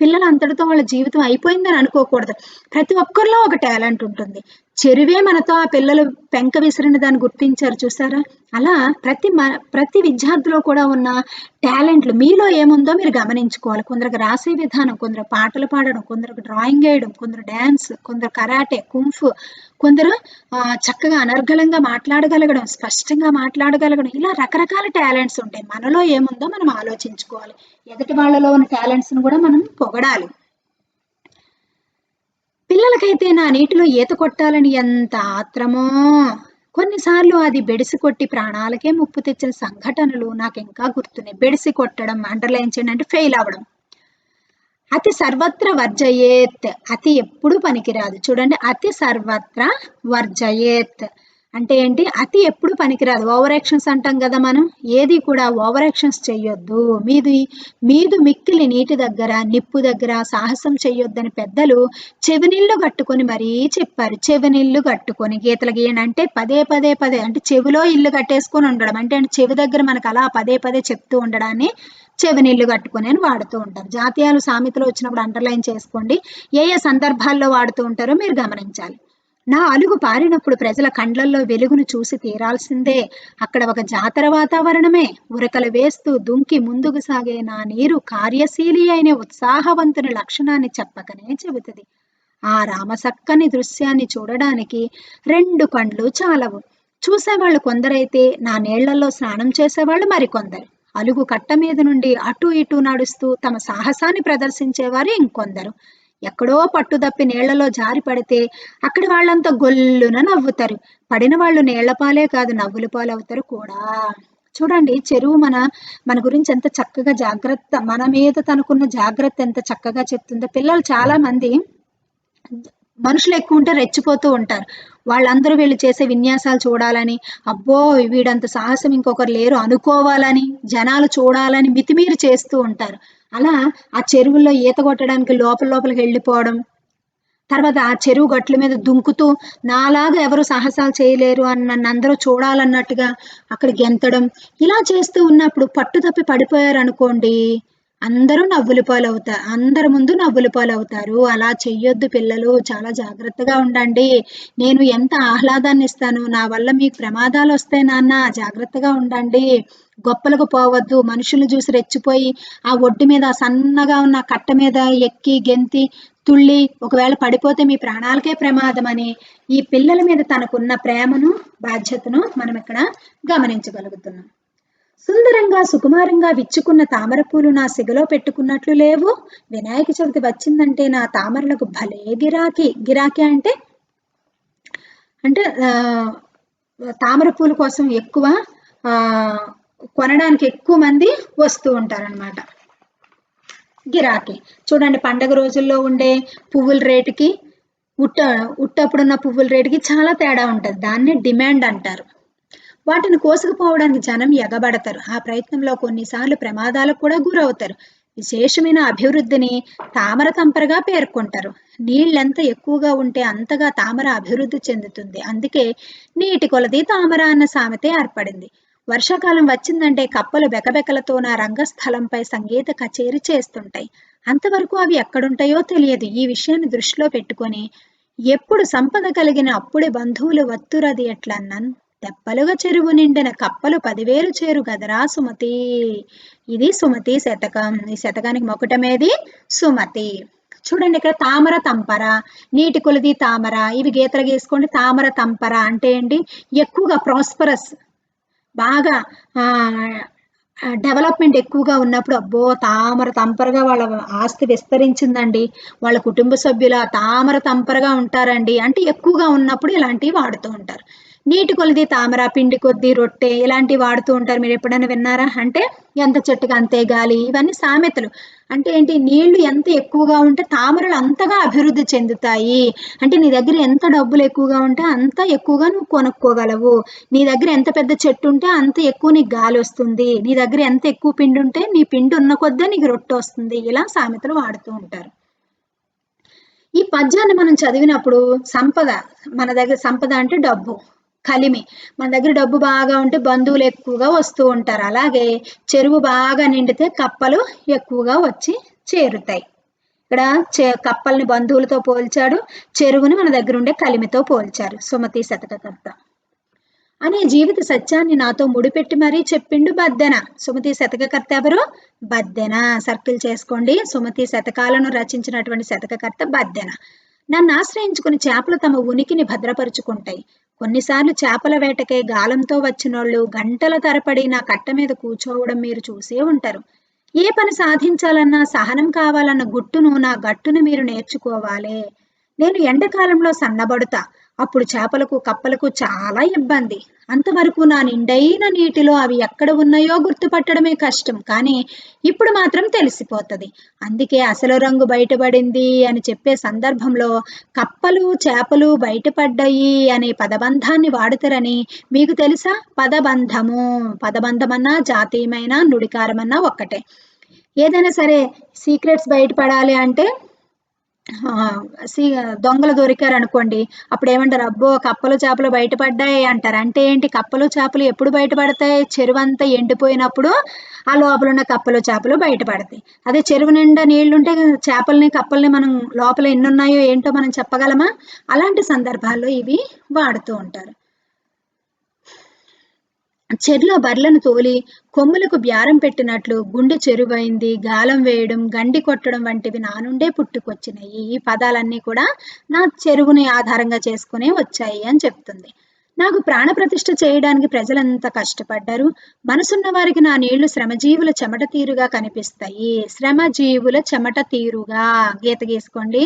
పిల్లలు అంతటితో వాళ్ళ జీవితం అయిపోయిందని అనుకోకూడదు. ప్రతి ఒక్కరిలో ఒక టాలెంట్ ఉంటుంది. చెరువే మనతో ఆ పిల్లలు పెంక విసిరిన దాన్ని గుర్తించారు చూసారా? అలా ప్రతి విద్యార్థిలో కూడా ఉన్న టాలెంట్లు మీలో ఏముందో మీరు గమనించుకోవాలి. కొందరికి రాసే విధానం, కొందరు పాటలు పాడడం, కొందరికి డ్రాయింగ్ వేయడం, కొందరు డాన్స్, కొందరు కరాటే, కుంఫు, కొందరు చక్కగా అనర్గళంగా మాట్లాడగలగడం, స్పష్టంగా మాట్లాడగలగడం, ఇలా రకరకాల టాలెంట్స్ ఉంటాయి. మనలో ఏముందో మనం ఆలోచించుకోవాలి. ఎదుటి వాళ్ళలో ఉన్న టాలెంట్స్‌ని కూడా మనం పొగడాలి. పిల్లలకైతే నా నీటిలో ఈత కొట్టాలని ఎంత ఆత్రమో! కొన్నిసార్లు అది బెడిసి కొట్టి ప్రాణాలకే ముప్పు తెచ్చిన సంఘటనలు నాకింకా గుర్తున్నాయి. బెడిసి కొట్టడం, అండర్‌లైన్ చేయండి అంటే ఫెయిల్ అవ్వడం. అతి సర్వత్ర వర్జయేత్. అతి ఎప్పుడు పనికిరాదు. చూడండి, అతి సర్వత్ర వర్జయేత్ అంటే ఏంటి? అతి ఎప్పుడు పనికిరాదు. ఓవర్ యాక్షన్స్ అంటాం కదా మనం. ఏది కూడా ఓవర్ యాక్షన్స్ చెయ్యొద్దు. మీదు మిక్కిలి నీటి దగ్గర, నిప్పు దగ్గర సాహసం చెయ్యొద్దని పెద్దలు చెవినీళ్ళు కట్టుకొని మరీ చెప్పారు. చెవినీళ్ళు కట్టుకొని గీతలు గీయండి అంటే పదే అంటే చెవిలో ఇల్లు కట్టేసుకొని ఉండడం. అంటే చెవి దగ్గర మనకు అలా పదే చెప్తూ ఉండడాన్ని చెవినీళ్ళు కట్టుకొని అని వాడుతూ ఉంటారు. జాతీయాలు సామెతలు వచ్చినప్పుడు అండర్లైన్ చేసుకోండి. ఏ సందర్భాల్లో వాడుతూ ఉంటారో మీరు గమనించాలి. నా అలుగు పారినప్పుడు ప్రజల కండ్లల్లో వెలుగును చూసి తీరాల్సిందే. అక్కడ ఒక జాతర వాతావరణమే. ఉరకలు వేస్తూ దుంకి ముందుకు సాగే నా నీరు కార్యశీలి అయిన ఉత్సాహవంతుని లక్షణాన్ని చెప్పకనే చెబుతుంది. ఆ రామసక్కని దృశ్యాన్ని చూడడానికి 2 కండ్లు చాలవు. చూసేవాళ్ళు కొందరైతే నా నీళ్లలో స్నానం చేసేవాళ్ళు మరికొందరు. అలుగు కట్ట మీద నుండి అటూ ఇటూ నడుస్తూ తమ సాహసాన్ని ప్రదర్శించేవారు ఇంకొందరు. ఎక్కడో పట్టుదప్పి నీళ్లలో జారి పడితే అక్కడి వాళ్ళంతా గొల్లున నవ్వుతారు. పడిన వాళ్ళు నీళ్లపాలే కాదు, నవ్వుల పాలవుతారు కూడా. చూడండి, చెరువు మన గురించి ఎంత చక్కగా జాగ్రత్త, మన మీద తనకున్న జాగ్రత్త ఎంత చక్కగా చెప్తుందో. పిల్లలు చాలా మంది మనుషులు ఎక్కువ ఉంటే రెచ్చిపోతూ ఉంటారు. వాళ్ళందరూ వీళ్ళు చేసే విన్యాసాలు చూడాలని, అబ్బో వీడంత సాహసం ఇంకొకరు లేరు అనుకోవాలని, జనాలు చూడాలని మితిమీరి చేస్తూ ఉంటారు. అలా ఆ చెరువుల్లో ఈత కొట్టడానికి లోపలికి వెళ్ళిపోవడం, తర్వాత ఆ చెరువు గట్ల మీద దుంకుతూ నాలాగా ఎవరు సాహసాలు చేయలేరు అని నన్ను అందరూ చూడాలన్నట్టుగా అక్కడ గెంతడం, ఇలా చేస్తూ ఉన్నప్పుడు పట్టుదప్పి పడిపోయారు అనుకోండి, అందరి ముందు నవ్వుల పాలవుతారు. అలా చెయ్యొద్దు పిల్లలు. చాలా జాగ్రత్తగా ఉండండి. నేను ఎంత ఆహ్లాదాన్ని ఇస్తాను, నా వల్ల మీకు ప్రమాదాలు వస్తాయి నాన్న, జాగ్రత్తగా ఉండండి. గొప్పలకు పోవద్దు. మనుషులు చూసి రెచ్చిపోయి ఆ ఒడ్డు మీద సన్నగా ఉన్న కట్ట మీద ఎక్కి గెంతి తుళ్ళి ఒకవేళ పడిపోతే మీ ప్రాణాలకే ప్రమాదం అని ఈ పిల్లల మీద తనకున్న ప్రేమను, బాధ్యతను మనం ఇక్కడ గమనించగలుగుతున్నాం. సుందరంగా సుకుమారంగా విచ్చుకున్న తామర పూలు నా సిగలో పెట్టుకున్నట్లు లేవు. వినాయక చవితి వచ్చిందంటే నా తామరలకు భలే గిరాకీ. గిరాకీ అంటే తామర పూల కోసం ఎక్కువ కొనడానికి ఎక్కువ మంది వస్తూ ఉంటారనమాట. గిరాకీ. చూడండి, పండగ రోజుల్లో ఉండే పువ్వుల రేటుకి ఉట్టప్పుడున్న పువ్వుల రేటుకి చాలా తేడా ఉంటుంది. దాన్ని డిమాండ్ అంటారు. వాటిని కోసుకుపోవడానికి జనం ఎగబడతారు. ఆ ప్రయత్నంలో కొన్నిసార్లు ప్రమాదాలకు కూడా గురవుతారు. విశేషమైన అభివృద్ధిని తామర తంపరగా పేర్కొంటారు. నీళ్ళెంత ఎక్కువగా ఉంటే అంతగా తామర అభివృద్ధి చెందుతుంది. అందుకే నీటి కొలది తామర అన్న సామెత ఏర్పడింది. వర్షాకాలం వచ్చిందంటే కప్పలు బెకబెకలతో నా రంగస్థలంపై సంగీత కచేరీ చేస్తుంటాయి. అంతవరకు అవి ఎక్కడుంటాయో తెలియదు. ఈ విషయాన్ని దృష్టిలో పెట్టుకొని ఎప్పుడు సంపద కలిగిన అప్పుడే బంధువులు వత్తురది ఎట్లన్నాను. తెప్పలుగా చెరువు నిండిన కప్పలు 10,000 చేరు గదరా సుమతి. ఇది సుమతి శతకం. ఈ శతకానికి మొకటమేది సుమతి. చూడండి, ఇక్కడ తామర తంపర, నీటి కొలిది తామర, ఇవి గీతలు గీసుకోండి. తామర తంపర అంటే ఏంటి? ఎక్కువగా ప్రాస్పరస్, బాగా డెవలప్మెంట్ ఎక్కువగా ఉన్నప్పుడు అబ్బో తామర తంపరగా వాళ్ళ ఆస్తి విస్తరించిందండి, వాళ్ళ కుటుంబ సభ్యుల తామర తంపరగా ఉంటారండి అంటే ఎక్కువగా ఉన్నప్పుడు ఇలాంటివి వాడుతూ ఉంటారు. నీటి కొలిది తామర, పిండి కొద్ది రొట్టె ఇలాంటివి వాడుతూ ఉంటారు. మీరు ఎప్పుడైనా విన్నారా? అంటే ఎంత చెట్టుకు అంతే గాలి. ఇవన్నీ సామెతలు. అంటే ఏంటి? నీళ్లు ఎంత ఎక్కువగా ఉంటే తామరలు అంతగా అభివృద్ధి చెందుతాయి. అంటే నీ దగ్గర ఎంత డబ్బులు ఎక్కువగా ఉంటే అంత ఎక్కువగా నువ్వు కొనుక్కోగలవు. నీ దగ్గర ఎంత పెద్ద చెట్టు ఉంటే అంత ఎక్కువ నీకు గాలి వస్తుంది. నీ దగ్గర ఎంత ఎక్కువ పిండి ఉంటే నీ పిండి ఉన్న కొద్దే నీకు రొట్టె వస్తుంది. ఇలా సామెతలు వాడుతూ ఉంటారు. ఈ పద్యాన్ని మనం చదివినప్పుడు మన దగ్గర సంపద అంటే డబ్బు, కలిమి. మన దగ్గర డబ్బు బాగా ఉంటే బంధువులు ఎక్కువగా వస్తూ ఉంటారు. అలాగే చెరువు బాగా నిండితే కప్పలు ఎక్కువగా వచ్చి చేరుతాయి. ఇక్కడ కప్పల్ని బంధువులతో పోల్చాడు, చెరువుని మన దగ్గర ఉండే కలిమితో పోల్చారు సుమతి శతకకర్త. అనే జీవిత సత్యాన్ని నాతో ముడిపెట్టి మరీ చెప్పిండు బద్దెన. సుమతి శతకకర్త ఎవరు? బద్దెన. సర్కిల్ చేసుకోండి. సుమతి శతకాలను రచించినటువంటి శతకకర్త బద్దెన. నన్ను ఆశ్రయించుకుని చేపలు తమ ఉనికిని భద్రపరుచుకుంటాయి. కొన్నిసార్లు చేపల వేటకే గాలంతో వచ్చినోళ్ళు గంటల తరబడి నా కట్ట మీద కూర్చోవడం మీరు చూసే ఉంటారు. ఏ పని సాధించాలన్నా సహనం కావాలన్న నా గట్టును మీరు నేర్చుకోవాలి. నేను ఎండాకాలంలో సన్నబడుతా. అప్పుడు చేపలకు కప్పలకు చాలా ఇబ్బంది. అంతవరకు నా నిండైన నీటిలో అవి ఎక్కడ ఉన్నాయో గుర్తుపట్టడమే కష్టం. కానీ ఇప్పుడు మాత్రం తెలిసిపోతుంది. అందుకే అసలు రంగు బయటపడింది అని చెప్పే సందర్భంలో కప్పలు చేపలు బయటపడ్డాయి అనే పదబంధాన్ని వాడుతారని మీకు తెలుసా? పదబంధమన్నా జాతీయమైన నుడికారమన్నా ఒక్కటే. ఏదైనా సరే సీక్రెట్స్ బయటపడాలి అంటే దొంగలు దొరికారు అనుకోండి, అప్పుడు ఏమంటారు? అబ్బో కప్పలు చేపలు బయటపడ్డాయి అంటారు. అంటే ఏంటి? కప్పలు చేపలు ఎప్పుడు బయటపడతాయి? చెరువు అంతా ఎండిపోయినప్పుడు ఆ లోపల ఉన్న కప్పలు చేపలు బయటపడతాయి. అదే చెరువు నిండా నీళ్లుంటే చేపల్ని కప్పల్ని మనం లోపల ఎన్ని ఉన్నాయో ఏంటో మనం చెప్పగలమా? అలాంటి సందర్భాల్లో ఇవి వాడుతూ ఉంటారు. చెర్లో బర్లను తోలి కొమ్ములకు బ్యారం పెట్టినట్లు గుండె చెరువైంది, గాలం వేయడం, గండి కొట్టడం వంటివి నా నుండే పుట్టుకొచ్చినాయి. ఈ పదాలన్నీ కూడా నా చెరువుని ఆధారంగా చేసుకునే వచ్చాయి అని చెప్తుంది. నాకు ప్రాణప్రతిష్ఠ చేయడానికి ప్రజలంతా కష్టపడ్డారు. మనసున్న వారికి నా నీళ్లు శ్రమజీవుల చెమట తీరుగా కనిపిస్తాయి. శ్రమజీవుల చెమట తీరుగా గీత గీసుకోండి.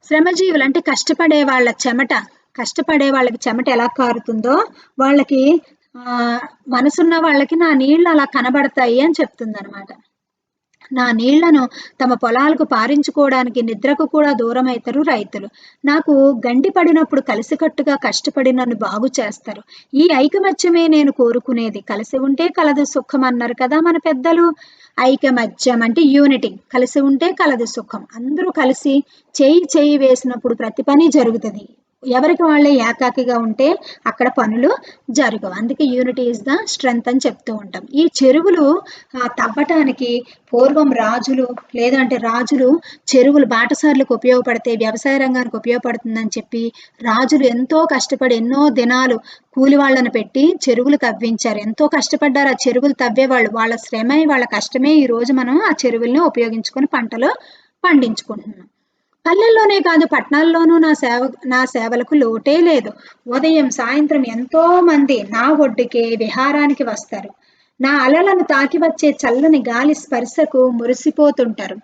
శ్రమజీవులు అంటే కష్టపడే వాళ్ళ చెమట. కష్టపడే వాళ్ళకి చెమట ఎలా కారుతుందో వాళ్ళకి మనసున్న వాళ్ళకి నా నీళ్లు అలా కనబడతాయి అని చెప్తుంది అనమాట. నా నీళ్లను తమ పొలాలకు పారించుకోవడానికి నిద్రకు కూడా దూరం అవుతారు రైతులు. నాకు గండి పడినప్పుడు కలిసికట్టుగా కష్టపడి నన్ను బాగు చేస్తారు. ఈ ఐకమత్యమే నేను కోరుకునేది. కలిసి ఉంటే కలదు సుఖం అన్నారు కదా మన పెద్దలు. ఐకమత్యం అంటే యూనిటీ. కలిసి ఉంటే కలదు సుఖం. అందరూ కలిసి చేయి వేసినప్పుడు ప్రతి పని జరుగుతుంది. ఎవరికి వాళ్ళే ఏకాకిగా ఉంటే అక్కడ పనులు జరగవు. అందుకే యూనిటీ ఇస్ ద స్ట్రెంగ్త్ అని చెప్తూ ఉంటాం. ఈ చెరువులు తవ్వటానికి పూర్వం రాజులు చెరువులు బాటసార్లకు ఉపయోగపడితే వ్యవసాయ రంగానికి ఉపయోగపడుతుందని చెప్పి రాజులు ఎంతో కష్టపడి ఎన్నో దినాలు కూలి వాళ్ళను పెట్టి చెరువులు తవ్వించారు. ఎంతో కష్టపడ్డారు ఆ చెరువులు తవ్వేవాళ్ళు. వాళ్ళ శ్రమ వాళ్ళ కష్టమే ఈ రోజు మనం ఆ చెరువుల్ని ఉపయోగించుకొని పంటలు పండించుకుంటున్నాం. పల్లెల్లోనే కాదు పట్టణాల్లోనూ నా సేవలకు లోటే లేదు. ఉదయం సాయంత్రం ఎంతో మంది నా ఒడ్డుకే విహారానికి వస్తారు. నా అలలను తాకి వచ్చే చల్లని గాలి స్పర్శకు మురిసిపోతుంటారు.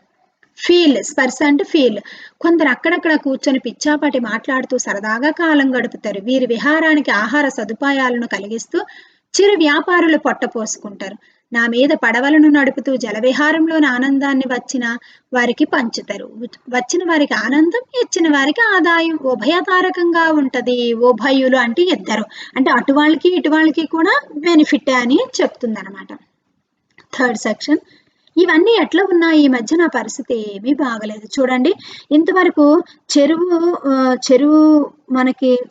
స్పర్శ అంటే ఫీల్. కొందరు అక్కడక్కడ కూర్చొని పిచ్చాపాటి మాట్లాడుతూ సరదాగా కాలం గడుపుతారు. వీరి విహారానికి ఆహార సదుపాయాలను కలిగిస్తూ చిరు వ్యాపారులు పొట్టపోసుకుంటారు. నా మీద పడవలను నడుపుతూ జలవిహారంలోని ఆనందాన్ని వచ్చిన వారికి పంచుతారు. వచ్చిన వారికి ఆనందం, ఇచ్చిన వారికి ఆదాయం ఉభయతారకంగా ఉంటది. ఉభయులు అంటే ఇద్దరు, అంటే అటు వాళ్ళకి ఇటు వాళ్ళకి కూడా బెనిఫిట్ అని చెప్తుంది అనమాట. Third section. ఇవన్నీ ఎట్లా ఉన్నాయి? ఈ మధ్య నా పరిస్థితి ఏమీ బాగలేదు. చూడండి, ఇంతవరకు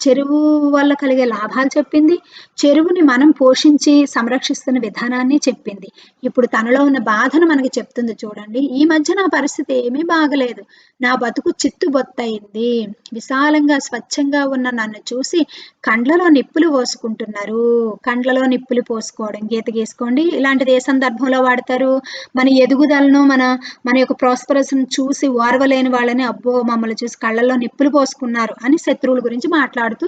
చెరువు వల్ల కలిగే లాభాలు చెప్పింది. చెరువుని మనం పోషించి సంరక్షిస్తున్న విధానాన్ని చెప్పింది. ఇప్పుడు తనలో ఉన్న బాధను మనకి చెప్తుంది. చూడండి, ఈ మధ్య నా పరిస్థితి ఏమీ బాగలేదు. నా బతుకు చిత్తుబొత్తయింది. విశాలంగా స్వచ్ఛంగా ఉన్న నన్ను చూసి కండ్లలో నిప్పులు పోసుకుంటున్నారు. కండ్లలో నిప్పులు పోసుకోవడం గీత గీసుకోండి. ఇలాంటిది ఏ సందర్భంలో వాడతారు? మన ఎదుగుదలను మన యొక్క ప్రాస్పరస్ చూసి ఓర్వలేని వాళ్ళని అబ్బో మమ్మల్ని చూసి కళ్ళల్లో నిప్పులు పోసుకున్నారు అని శత్రువుల గురించి మాట్లాడుతూ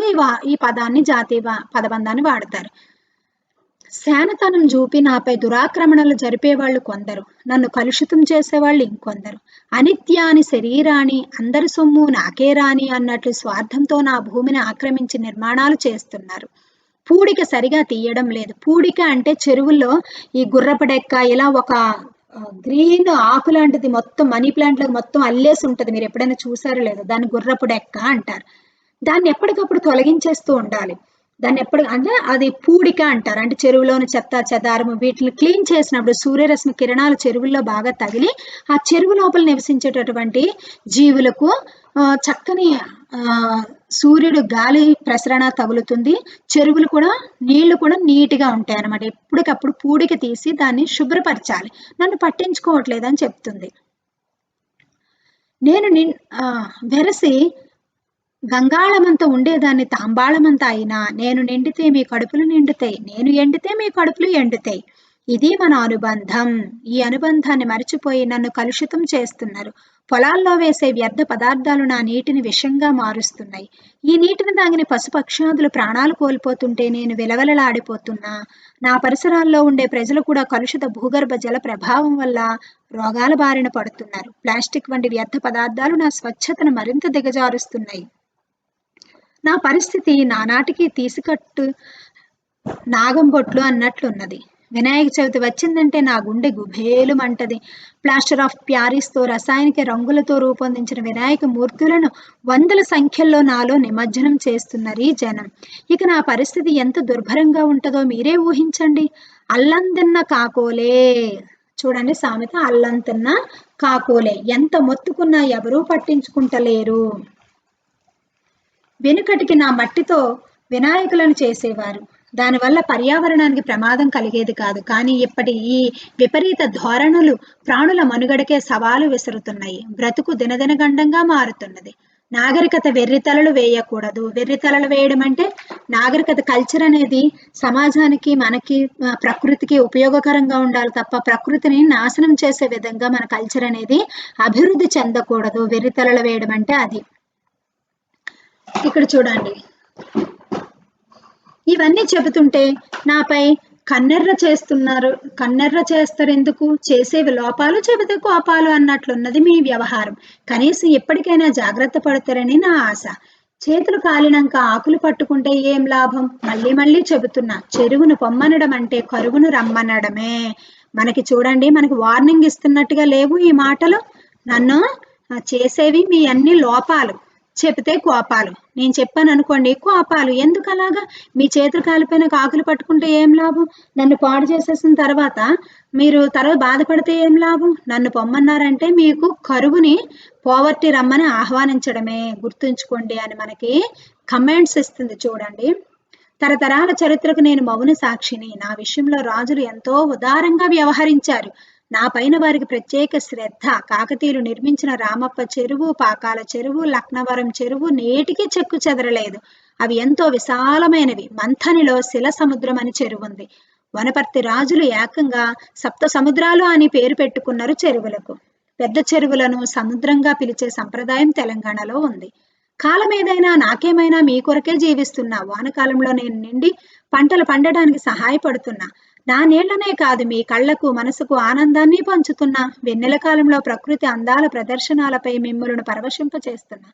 ఈ పదాన్ని జాతీయ పదబంధాన్ని వాడతారు. శానతనం చూపి నాపై దురాక్రమణలు జరిపేవాళ్ళు కొందరు, నన్ను కలుషితం చేసేవాళ్ళు ఇంకొందరు. అనిత్యాని శరీరాన్ని అందరి సొమ్ము నాకే రాని అన్నట్లు స్వార్థంతో నా భూమిని ఆక్రమించి నిర్మాణాలు చేస్తున్నారు. పూడిక సరిగా తీయడం లేదు. పూడిక అంటే చెరువుల్లో ఈ గుర్రపడెక్క ఇలా ఒక గ్రీన్ ఆకు లాంటిది మొత్తం మనీ ప్లాంట్ లో మొత్తం అల్లేసి ఉంటది. మీరు ఎప్పుడైనా చూసారో లేదో, దాన్ని గుర్రపుడెక్క అంటారు. దాన్ని ఎప్పటికప్పుడు తొలగించేస్తూ ఉండాలి. దాన్ని అంటే అది పూడిక అంటారు. అంటే చెరువులోని చెత్త చెదారము వీటిని క్లీన్ చేసినప్పుడు సూర్యరశ్మి కిరణాలు చెరువుల్లో బాగా తగిలి ఆ చెరువు లోపల నివసించేటటువంటి జీవులకు చక్కని సూర్యుడు గాలి ప్రసరణ తగులుతుంది. చెరువులు కూడా నీళ్లు కూడా నీట్గా ఉంటాయి అన్నమాట. ఎప్పటికప్పుడు పూడిక తీసి దాన్ని శుభ్రపరచాలి. నన్ను పట్టించుకోవట్లేదని చెప్తుంది. నేను వెరసి గంగాళమంత ఉండేదాన్ని తాంబాళమంత అయినా, నేను నిండితే మీ కడుపులు నిండుతాయి, నేను ఎండితే మీ కడుపులు ఎండుతాయి. ఇది మన అనుబంధం. ఈ అనుబంధాన్ని మర్చిపోయి నన్ను కలుషితం చేస్తున్నారు. పొలాల్లో వేసే వ్యర్థ పదార్థాలు నా నీటిని విషంగా మారుస్తున్నాయి. ఈ నీటిని తాగిన పశుపక్షాదులు ప్రాణాలు కోల్పోతుంటే నేను విలవలలాడిపోతున్నా. నా పరిసరాల్లో ఉండే ప్రజలు కూడా కలుషిత భూగర్భ జల ప్రభావం వల్ల రోగాల బారిన పడుతున్నారు. ప్లాస్టిక్ వంటి వ్యర్థ పదార్థాలు నా స్వచ్ఛతను మరింత దిగజారుస్తున్నాయి. నా పరిస్థితి నానాటికి తీసుకట్టు నాగంబొట్లు అన్నట్లున్నది. వినాయక చవితి వచ్చిందంటే నా గుండె గుభేలుమంటది. ప్లాస్టర్ ఆఫ్ ప్యారిస్తో రసాయనిక రంగులతో రూపొందించిన వినాయక మూర్తులను వందల సంఖ్యల్లో నాలో నిమజ్జనం చేస్తున్నారు ఈ జనం. ఇక నా పరిస్థితి ఎంత దుర్భరంగా ఉంటుందో మీరే ఊహించండి. అల్లం తిన్న కాకోలే. చూడండి సామెత, అల్లం తిన్న కాకోలే. ఎంత మొత్తుకున్నా ఎవరూ పట్టించుకుంటలేరు. వెనుకటికి నా మట్టితో వినాయకులను చేసేవారు. దానివల్ల పర్యావరణానికి ప్రమాదం కలిగేది కాదు. కానీ ఇప్పటి ఈ విపరీత ధోరణులు ప్రాణుల మనుగడకే సవాలు విసురుతున్నాయి. బ్రతుకు దినదినగండంగా మారుతున్నది. నాగరికత వెర్రితలలు వేయకూడదు. వెర్రితలలు వేయడం అంటే నాగరికత కల్చర్ అనేది సమాజానికి, మనకి, ప్రకృతికి ఉపయోగకరంగా ఉండాలి తప్ప ప్రకృతిని నాశనం చేసే విధంగా మన కల్చర్ అనేది అభివృద్ధి చెందకూడదు. వెర్రితలలు వేయడం అంటే అది. ఇక్కడ చూడండి, ఇవన్నీ చెబుతుంటే నాపై కన్నెర్ర చేస్తున్నారు. కన్నెర్ర చేస్తారు ఎందుకు? చేసేవి లోపాలు, చెబితే కోపాలు అన్నట్లున్నది మీ వ్యవహారం. కనీసం ఎప్పటికైనా జాగ్రత్త పడతారని నా ఆశ. చేతులు కాలినాక ఆకులు పట్టుకుంటే ఏం లాభం? మళ్ళీ మళ్ళీ చెబుతున్నా, చెరువును పొమ్మనడం అంటే కరువును రమ్మనడమే. మనకి చూడండి, మనకి వార్నింగ్ ఇస్తున్నట్టుగా లేవు ఈ మాటలు. నన్ను చేసేవి మీ అన్ని లోపాలు, చెబితే కోపాలు. నేను చెప్పాను అనుకోండి, కోపాలు. ఎందుకు అలాగా? మీ చేతులు కాలిపోయిన ఆకులు పట్టుకుంటే ఏం లాభం? నన్ను పాడు చేసేసిన తర్వాత మీరు తర్వాత బాధపడితే ఏం లాభం? నన్ను పొమ్మన్నారంటే మీకు కరువుని, పోవర్టీ రమ్మని ఆహ్వానించడమే. గుర్తుంచుకోండి అని మనకి కమెంట్స్ ఇస్తుంది చూడండి. తరతరాల చరిత్రకు నేను మౌన సాక్షిని. నా విషయంలో రాజులు ఎంతో ఉదారంగా వ్యవహరించారు. నా పైన వారికి ప్రత్యేక శ్రద్ధ. కాకతీయులు నిర్మించిన రామప్ప చెరువు, పాకాల చెరువు, లక్నవరం చెరువు నేటికి చెక్కు చెదరలేదు. అవి ఎంతో విశాలమైనవి. మంథనిలో శిల సముద్రం అని చెరువు ఉంది. వనపర్తి రాజులు ఏకంగా సప్త సముద్రాలు అని పేరు పెట్టుకున్నారు చెరువులకు. పెద్ద చెరువులను సముద్రంగా పిలిచే సంప్రదాయం తెలంగాణలో ఉంది. కాలం ఏదైనా నాకేమైనా మీ కొరకే జీవిస్తున్నా. వానకాలంలో నేను నిండి పంటలు పండడానికి సహాయపడుతున్నా. నా నీళ్లనే కాదు, మీ కళ్లకు, మనసుకు ఆనందాన్ని పంచుతున్నా. వెన్నెల కాలంలో ప్రకృతి అందాల ప్రదర్శనాలపై మిమ్మల్ని పరవశింపచేస్తున్నా.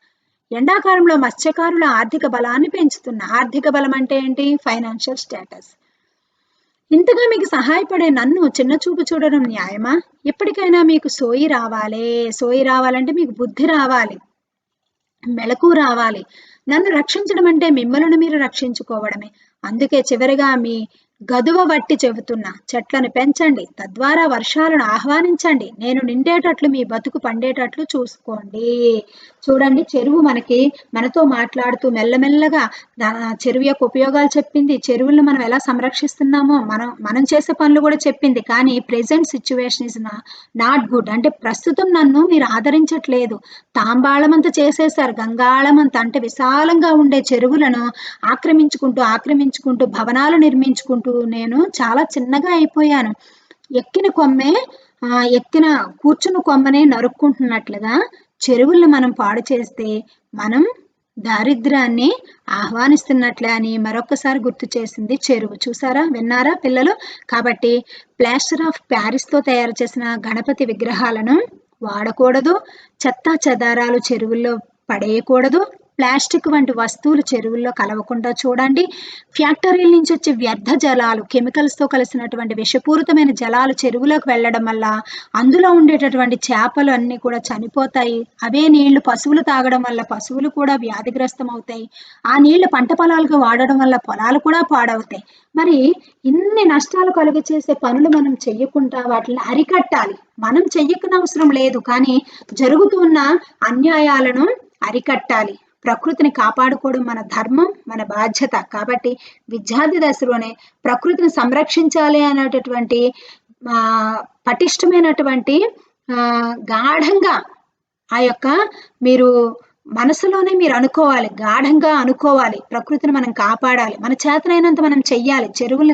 ఎండాకాలంలో మత్స్యకారుల ఆర్థిక బలాన్ని పెంచుతున్నా. ఆర్థిక బలం అంటే ఏంటి? Financial status. ఇంతగా మీకు సహాయపడే నన్ను చిన్న చూపు చూడడం న్యాయమా? ఎప్పటికైనా మీకు సోయి రావాలే. సోయి రావాలంటే మీకు బుద్ధి రావాలి, మెలకు రావాలి. నన్ను రక్షించడం అంటే మిమ్మల్ని మీరు రక్షించుకోవడమే. అందుకే చివరిగా మీ గదువ వట్టి చెబుతున్నా, చెట్లను పెంచండి, తద్వారా వర్షాలను ఆహ్వానించండి. నేను నిండేటట్లు, మీ బతుకు పండేటట్లు చూసుకోండి. చూడండి, చెరువు మనతో మాట్లాడుతూ మెల్లమెల్లగా చెరువు యొక్క ఉపయోగాలు చెప్పింది. చెరువులను మనం ఎలా సంరక్షిస్తున్నామో మనం చేసే పనులు కూడా చెప్పింది. కానీ present situation is not good. అంటే ప్రస్తుతం నన్ను మీరు ఆదరించట్లేదు. తాంబాళమంతా చేసేశారు. గంగాళమంతా అంటే విశాలంగా ఉండే చెరువులను ఆక్రమించుకుంటూ భవనాలు నిర్మించుకుంటూ నేను చాలా చిన్నగా అయిపోయాను. కూర్చున్న కొమ్మనే నరుక్కుంటున్నట్లుగా చెరువులను మనం పాడు చేస్తే మనం దారిద్ర్యాన్ని ఆహ్వానిస్తున్నట్లే అని మరొకసారి గుర్తు చేసింది చెరువు. చూసారా, విన్నారా పిల్లలు? కాబట్టి ప్లాస్టర్ ఆఫ్ ప్యారిస్తో తయారు చేసిన గణపతి విగ్రహాలను వాడకూడదు. చెత్తా చెదారాలు చెరువుల్లో పడేయకూడదు. ప్లాస్టిక్ వంటి వస్తువులు చెరువుల్లో కలవకుండా చూడండి. ఫ్యాక్టరీల నుంచి వచ్చే వ్యర్థ జలాలు, కెమికల్స్తో కలిసినటువంటి విషపూరితమైన జలాలు చెరువులోకి వెళ్ళడం వల్ల అందులో ఉండేటటువంటి చేపలు అన్నీ కూడా చనిపోతాయి. అవే నీళ్లు పశువులు తాగడం వల్ల పశువులు కూడా వ్యాధిగ్రస్తం అవుతాయి. ఆ నీళ్లు పంట పొలాలకు వాడడం వల్ల పొలాలు కూడా పాడవుతాయి. మరి ఇన్ని నష్టాలు కలుగ చేసే పనులు మనం చెయ్యకుండా వాటిని అరికట్టాలి. మనం చెయ్యకనవసరం లేదు, కానీ జరుగుతున్న అన్యాయాలను అరికట్టాలి. ప్రకృతిని కాపాడుకోవడం మన ధర్మం, మన బాధ్యత. కాబట్టి విద్యార్థి దశలోనే ప్రకృతిని సంరక్షించాలి అనేటటువంటి పటిష్టమైనటువంటి గాఢంగా ఆ యొక్క మీరు మనసులోనే మీరు అనుకోవాలి. గాఢంగా అనుకోవాలి. ప్రకృతిని మనం కాపాడాలి. మన చేతనైనంత మనం చెయ్యాలి. చెరువుల్ని